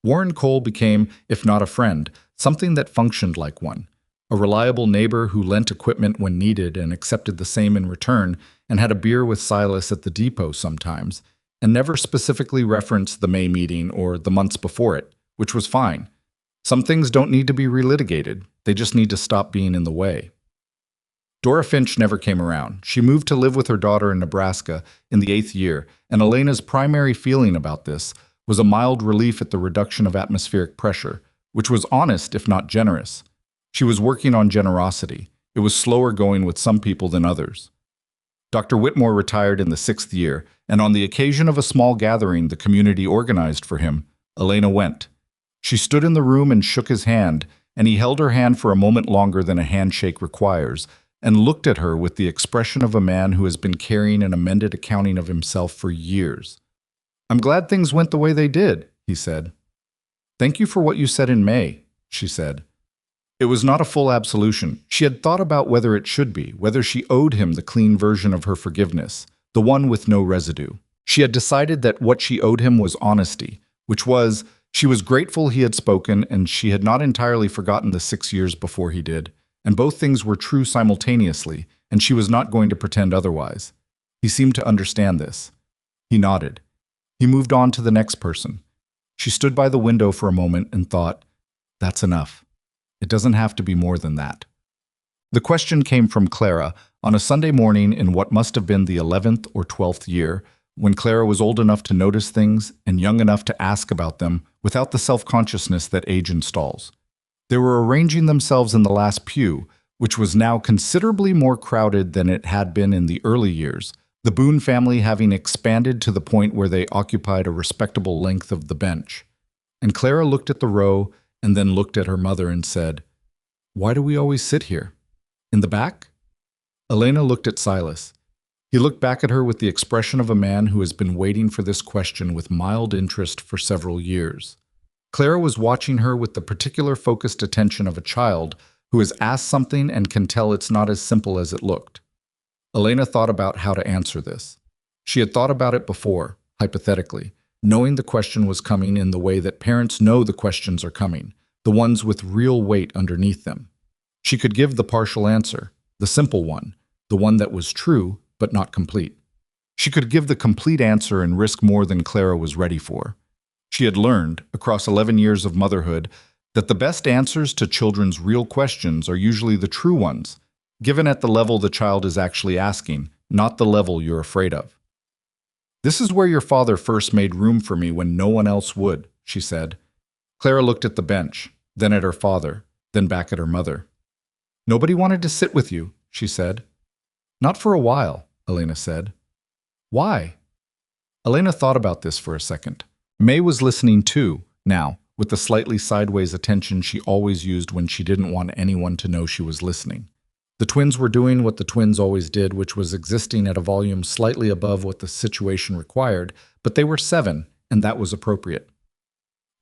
Warren Cole became, if not a friend, something that functioned like one. A reliable neighbor who lent equipment when needed and accepted the same in return, and had a beer with Silas at the depot sometimes, and never specifically referenced the May meeting or the months before it, which was fine. Some things don't need to be relitigated, they just need to stop being in the way. Dora Finch never came around. She moved to live with her daughter in Nebraska in the 8th year, and Elena's primary feeling about this was a mild relief at the reduction of atmospheric pressure, which was honest if not generous. She was working on generosity. It was slower going with some people than others. Dr. Whitmore retired in the 6th year, and on the occasion of a small gathering the community organized for him, Elena went. She stood in the room and shook his hand, and he held her hand for a moment longer than a handshake requires, and looked at her with the expression of a man who has been carrying an amended accounting of himself for years. "I'm glad things went the way they did," he said. "Thank you for what you said in May," she said. It was not a full absolution. She had thought about whether it should be, whether she owed him the clean version of her forgiveness, the one with no residue. She had decided that what she owed him was honesty, which was, she was grateful he had spoken, and she had not entirely forgotten the 6 years before he did. And both things were true simultaneously, and she was not going to pretend otherwise. He seemed to understand this. He nodded. He moved on to the next person. She stood by the window for a moment and thought, "That's enough. It doesn't have to be more than that." The question came from Clara on a Sunday morning in what must have been the 11th or 12th year, when Clara was old enough to notice things and young enough to ask about them without the self-consciousness that age installs. They were arranging themselves in the last pew, which was now considerably more crowded than it had been in the early years, the Boone family having expanded to the point where they occupied a respectable length of the bench. And Clara looked at the row and then looked at her mother and said, "Why do we always sit here? In the back?" Elena looked at Silas. He looked back at her with the expression of a man who has been waiting for this question with mild interest for several years. Clara was watching her with the particular focused attention of a child who has asked something and can tell it's not as simple as it looked. Elena thought about how to answer this. She had thought about it before, hypothetically, knowing the question was coming in the way that parents know the questions are coming, the ones with real weight underneath them. She could give the partial answer, the simple one, the one that was true but not complete. She could give the complete answer and risk more than Clara was ready for. She had learned, across 11 years of motherhood, that the best answers to children's real questions are usually the true ones, given at the level the child is actually asking, not the level you're afraid of. "This is where your father first made room for me when no one else would," she said. Clara looked at the bench, then at her father, then back at her mother. "Nobody wanted to sit with you," she said. "Not for a while," Elena said. "Why?" Elena thought about this for a second. May was listening too, now, with the slightly sideways attention she always used when she didn't want anyone to know she was listening. The twins were doing what the twins always did, which was existing at a volume slightly above what the situation required, but they were 7, and that was appropriate.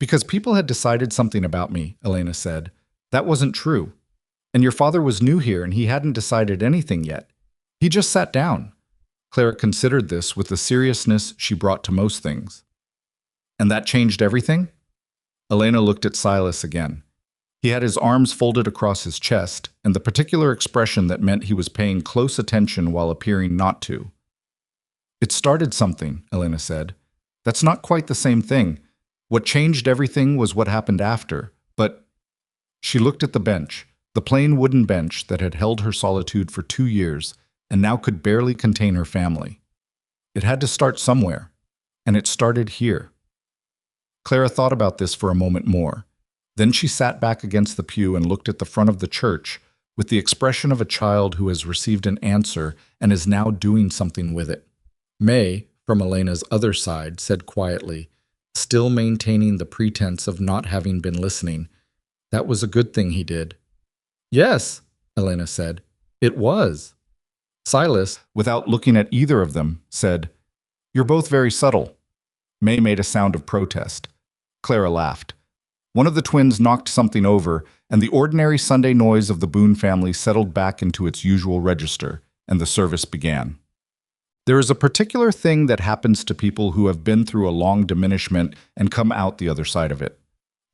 "Because people had decided something about me," Elena said. "That wasn't true. And your father was new here, and he hadn't decided anything yet. He just sat down." Clara considered this with the seriousness she brought to most things. "And that changed everything?" Elena looked at Silas again. He had his arms folded across his chest, and the particular expression that meant he was paying close attention while appearing not to. "It started something," Elena said. "That's not quite the same thing. What changed everything was what happened after, but—" She looked at the bench, the plain wooden bench that had held her solitude for 2 years, and now could barely contain her family. It had to start somewhere, and it started here. Clara thought about this for a moment more. Then she sat back against the pew and looked at the front of the church with the expression of a child who has received an answer and is now doing something with it. May, from Elena's other side, said quietly, still maintaining the pretense of not having been listening, "That was a good thing he did." "Yes," Elena said, "it was." Silas, without looking at either of them, said, "You're both very subtle." May made a sound of protest. Clara laughed. One of the twins knocked something over, and the ordinary Sunday noise of the Boone family settled back into its usual register, and the service began. There is a particular thing that happens to people who have been through a long diminishment and come out the other side of it.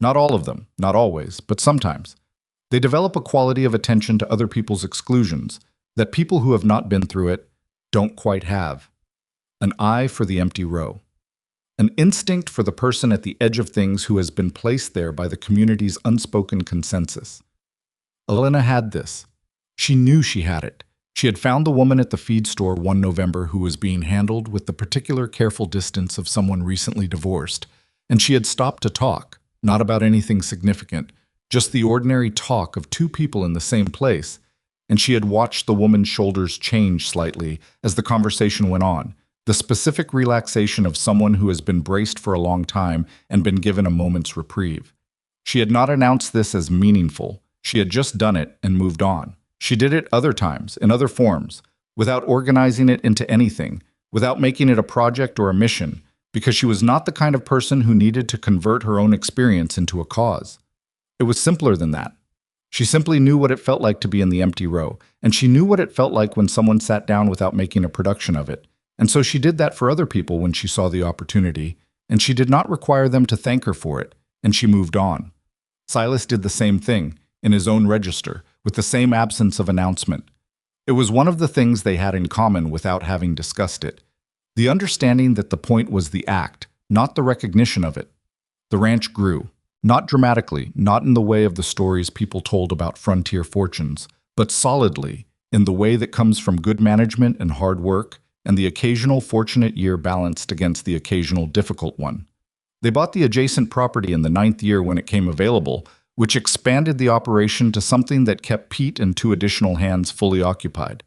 Not all of them, not always, but sometimes. They develop a quality of attention to other people's exclusions that people who have not been through it don't quite have. An eye for the empty row. An instinct for the person at the edge of things who has been placed there by the community's unspoken consensus. Elena had this. She knew she had it. She had found the woman at the feed store one November who was being handled with the particular careful distance of someone recently divorced, and she had stopped to talk, not about anything significant, just the ordinary talk of two people in the same place, and she had watched the woman's shoulders change slightly as the conversation went on, the specific relaxation of someone who has been braced for a long time and been given a moment's reprieve. She had not announced this as meaningful. She had just done it and moved on. She did it other times, in other forms, without organizing it into anything, without making it a project or a mission, because she was not the kind of person who needed to convert her own experience into a cause. It was simpler than that. She simply knew what it felt like to be in the empty row, and she knew what it felt like when someone sat down without making a production of it. And so she did that for other people when she saw the opportunity, and she did not require them to thank her for it, and she moved on. Silas did the same thing, in his own register, with the same absence of announcement. It was one of the things they had in common without having discussed it. The understanding that the point was the act, not the recognition of it. The ranch grew, not dramatically, not in the way of the stories people told about frontier fortunes, but solidly, in the way that comes from good management and hard work, and the occasional fortunate year balanced against the occasional difficult one. They bought the adjacent property in the 9th year when it came available, which expanded the operation to something that kept Pete and 2 additional hands fully occupied.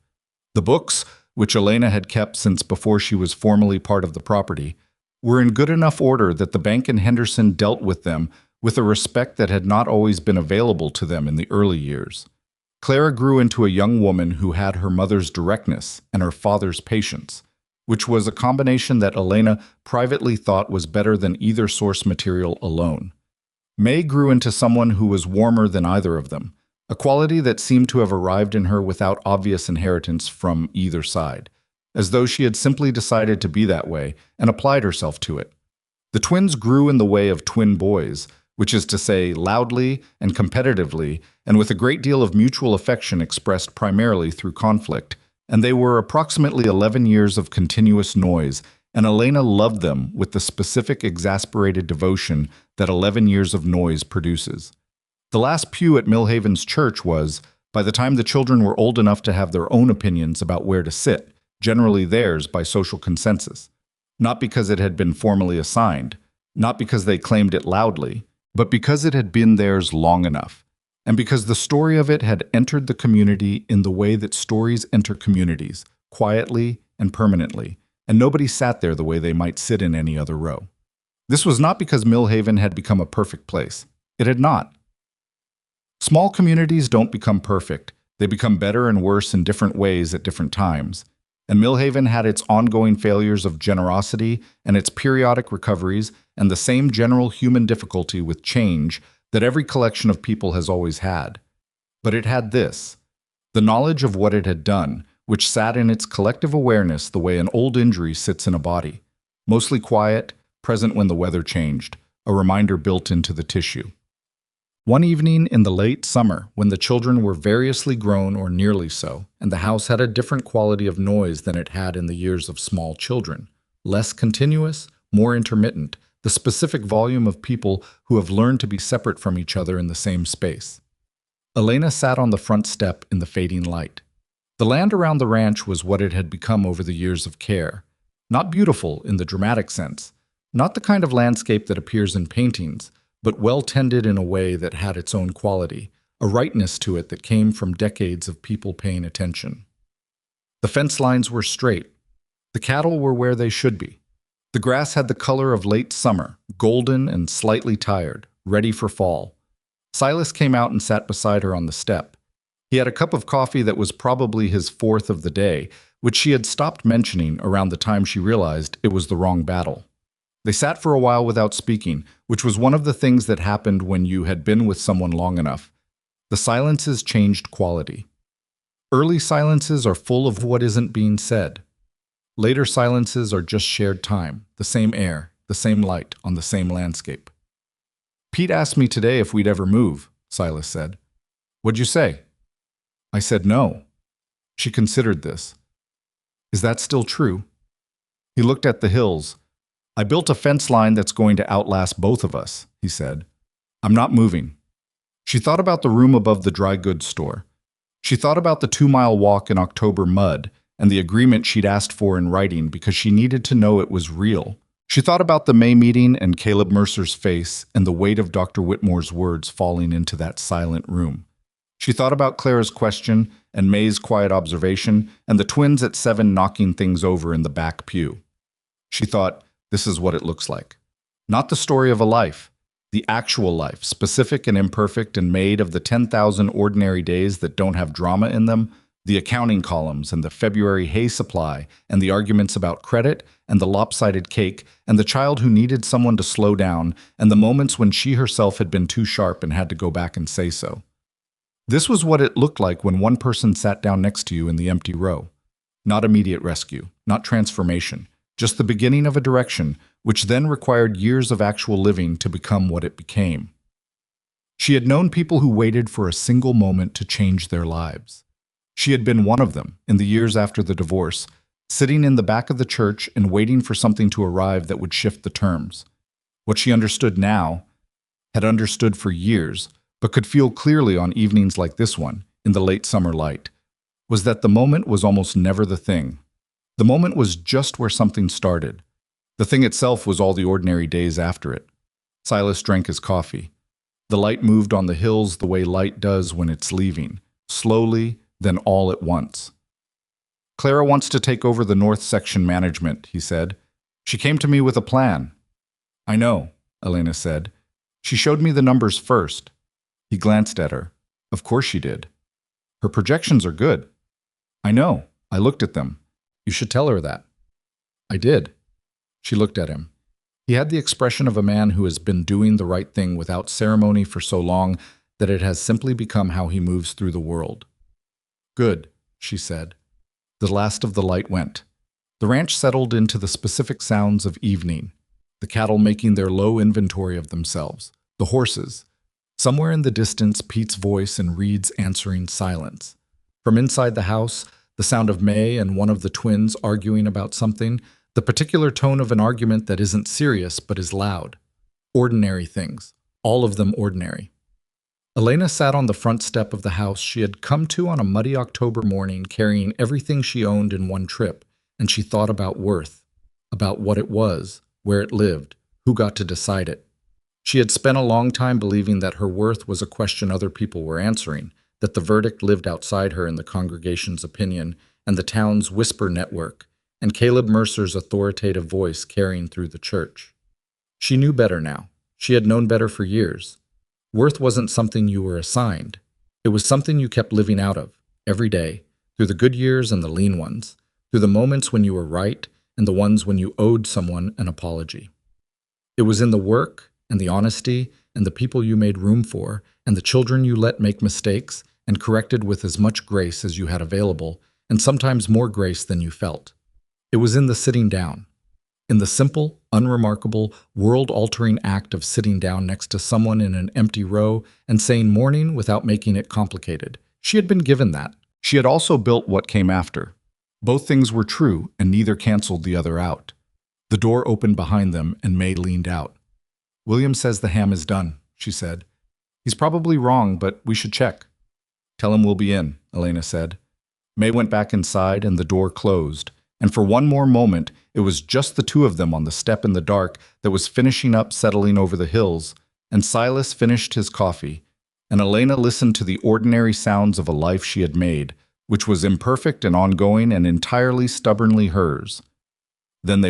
The books, which Elena had kept since before she was formally part of the property, were in good enough order that the bank in Henderson dealt with them with a respect that had not always been available to them in the early years. Clara grew into a young woman who had her mother's directness and her father's patience, which was a combination that Elena privately thought was better than either source material alone. May grew into someone who was warmer than either of them, a quality that seemed to have arrived in her without obvious inheritance from either side, as though she had simply decided to be that way and applied herself to it. The twins grew in the way of twin boys, which is to say loudly and competitively, and with a great deal of mutual affection expressed primarily through conflict, and they were approximately 11 years of continuous noise, and Elena loved them with the specific exasperated devotion that 11 years of noise produces. The last pew at Millhaven's church was, by the time the children were old enough to have their own opinions about where to sit, generally theirs by social consensus, not because it had been formally assigned, not because they claimed it loudly, but because it had been theirs long enough, and because the story of it had entered the community in the way that stories enter communities, quietly and permanently, and nobody sat there the way they might sit in any other row. This was not because Millhaven had become a perfect place. It had not. Small communities don't become perfect. They become better and worse in different ways at different times. And Millhaven had its ongoing failures of generosity and its periodic recoveries and the same general human difficulty with change that every collection of people has always had. But it had this, the knowledge of what it had done, which sat in its collective awareness the way an old injury sits in a body, mostly quiet, present when the weather changed, a reminder built into the tissue. One evening in the late summer, when the children were variously grown or nearly so, and the house had a different quality of noise than it had in the years of small children, less continuous, more intermittent, the specific volume of people who have learned to be separate from each other in the same space. Elena sat on the front step in the fading light. The land around the ranch was what it had become over the years of care. Not beautiful in the dramatic sense, not the kind of landscape that appears in paintings, but well-tended in a way that had its own quality, a rightness to it that came from decades of people paying attention. The fence lines were straight. The cattle were where they should be. The grass had the color of late summer, golden and slightly tired, ready for fall. Silas came out and sat beside her on the step. He had a cup of coffee that was probably his 4th of the day, which she had stopped mentioning around the time she realized it was the wrong battle. They sat for a while without speaking, which was one of the things that happened when you had been with someone long enough. The silences changed quality. Early silences are full of what isn't being said. Later silences are just shared time, the same air, the same light on the same landscape. Pete asked me today if we'd ever move, Silas said. What'd you say? I said no. She considered this. Is that still true? He looked at the hills. I built a fence line that's going to outlast both of us, he said. I'm not moving. She thought about the room above the dry goods store. She thought about the 2-mile walk in October mud and the agreement she'd asked for in writing because she needed to know it was real. She thought about the May meeting and Caleb Mercer's face and the weight of Dr. Whitmore's words falling into that silent room. She thought about Clara's question and May's quiet observation and the twins at 7 knocking things over in the back pew. She thought, this is what it looks like. Not the story of a life, the actual life, specific and imperfect and made of the 10,000 ordinary days that don't have drama in them, the accounting columns and the February hay supply and the arguments about credit and the lopsided cake and the child who needed someone to slow down and the moments when she herself had been too sharp and had to go back and say so. This was what it looked like when one person sat down next to you in the empty row. Not immediate rescue, not transformation, just the beginning of a direction which then required years of actual living to become what it became. She had known people who waited for a single moment to change their lives. She had been one of them in the years after the divorce, sitting in the back of the church and waiting for something to arrive that would shift the terms. What she understood now, had understood for years, but could feel clearly on evenings like this one, in the late summer light, was that the moment was almost never the thing. The moment was just where something started. The thing itself was all the ordinary days after it. Silas drank his coffee. The light moved on the hills the way light does when it's leaving, slowly, then all at once. Clara wants to take over the North Section management, he said. She came to me with a plan. I know, Elena said. She showed me the numbers first. He glanced at her. Of course she did. Her projections are good. I know. I looked at them. You should tell her that. I did. She looked at him. He had the expression of a man who has been doing the right thing without ceremony for so long that it has simply become how he moves through the world. Good, she said. The last of the light went. The ranch settled into the specific sounds of evening, the cattle making their low inventory of themselves, the horses. Somewhere in the distance, Pete's voice and Reed's answering silence. From inside the house, the sound of May and one of the twins arguing about something, the particular tone of an argument that isn't serious but is loud. Ordinary things, all of them ordinary. Elena sat on the front step of the house she had come to on a muddy October morning, carrying everything she owned in one trip, and she thought about worth, about what it was, where it lived, who got to decide it. She had spent a long time believing that her worth was a question other people were answering, that the verdict lived outside her in the congregation's opinion and the town's whisper network, and Caleb Mercer's authoritative voice carrying through the church. She knew better now. She had known better for years. Worth wasn't something you were assigned. It was something you kept living out of, every day, through the good years and the lean ones, through the moments when you were right and the ones when you owed someone an apology. It was in the work and the honesty and the people you made room for and the children you let make mistakes and corrected with as much grace as you had available, and sometimes more grace than you felt. It was in the sitting down. In the simple, unremarkable, world-altering act of sitting down next to someone in an empty row and saying morning without making it complicated. She had been given that. She had also built what came after. Both things were true, and neither canceled the other out. The door opened behind them, and May leaned out. William says the ham is done, she said. He's probably wrong, but we should check. Tell him we'll be in, Elena said. May went back inside, and the door closed. And for one more moment, it was just the two of them on the step in the dark that was finishing up settling over the hills, and Silas finished his coffee, and Elena listened to the ordinary sounds of a life she had made, which was imperfect and ongoing and entirely stubbornly hers. Then they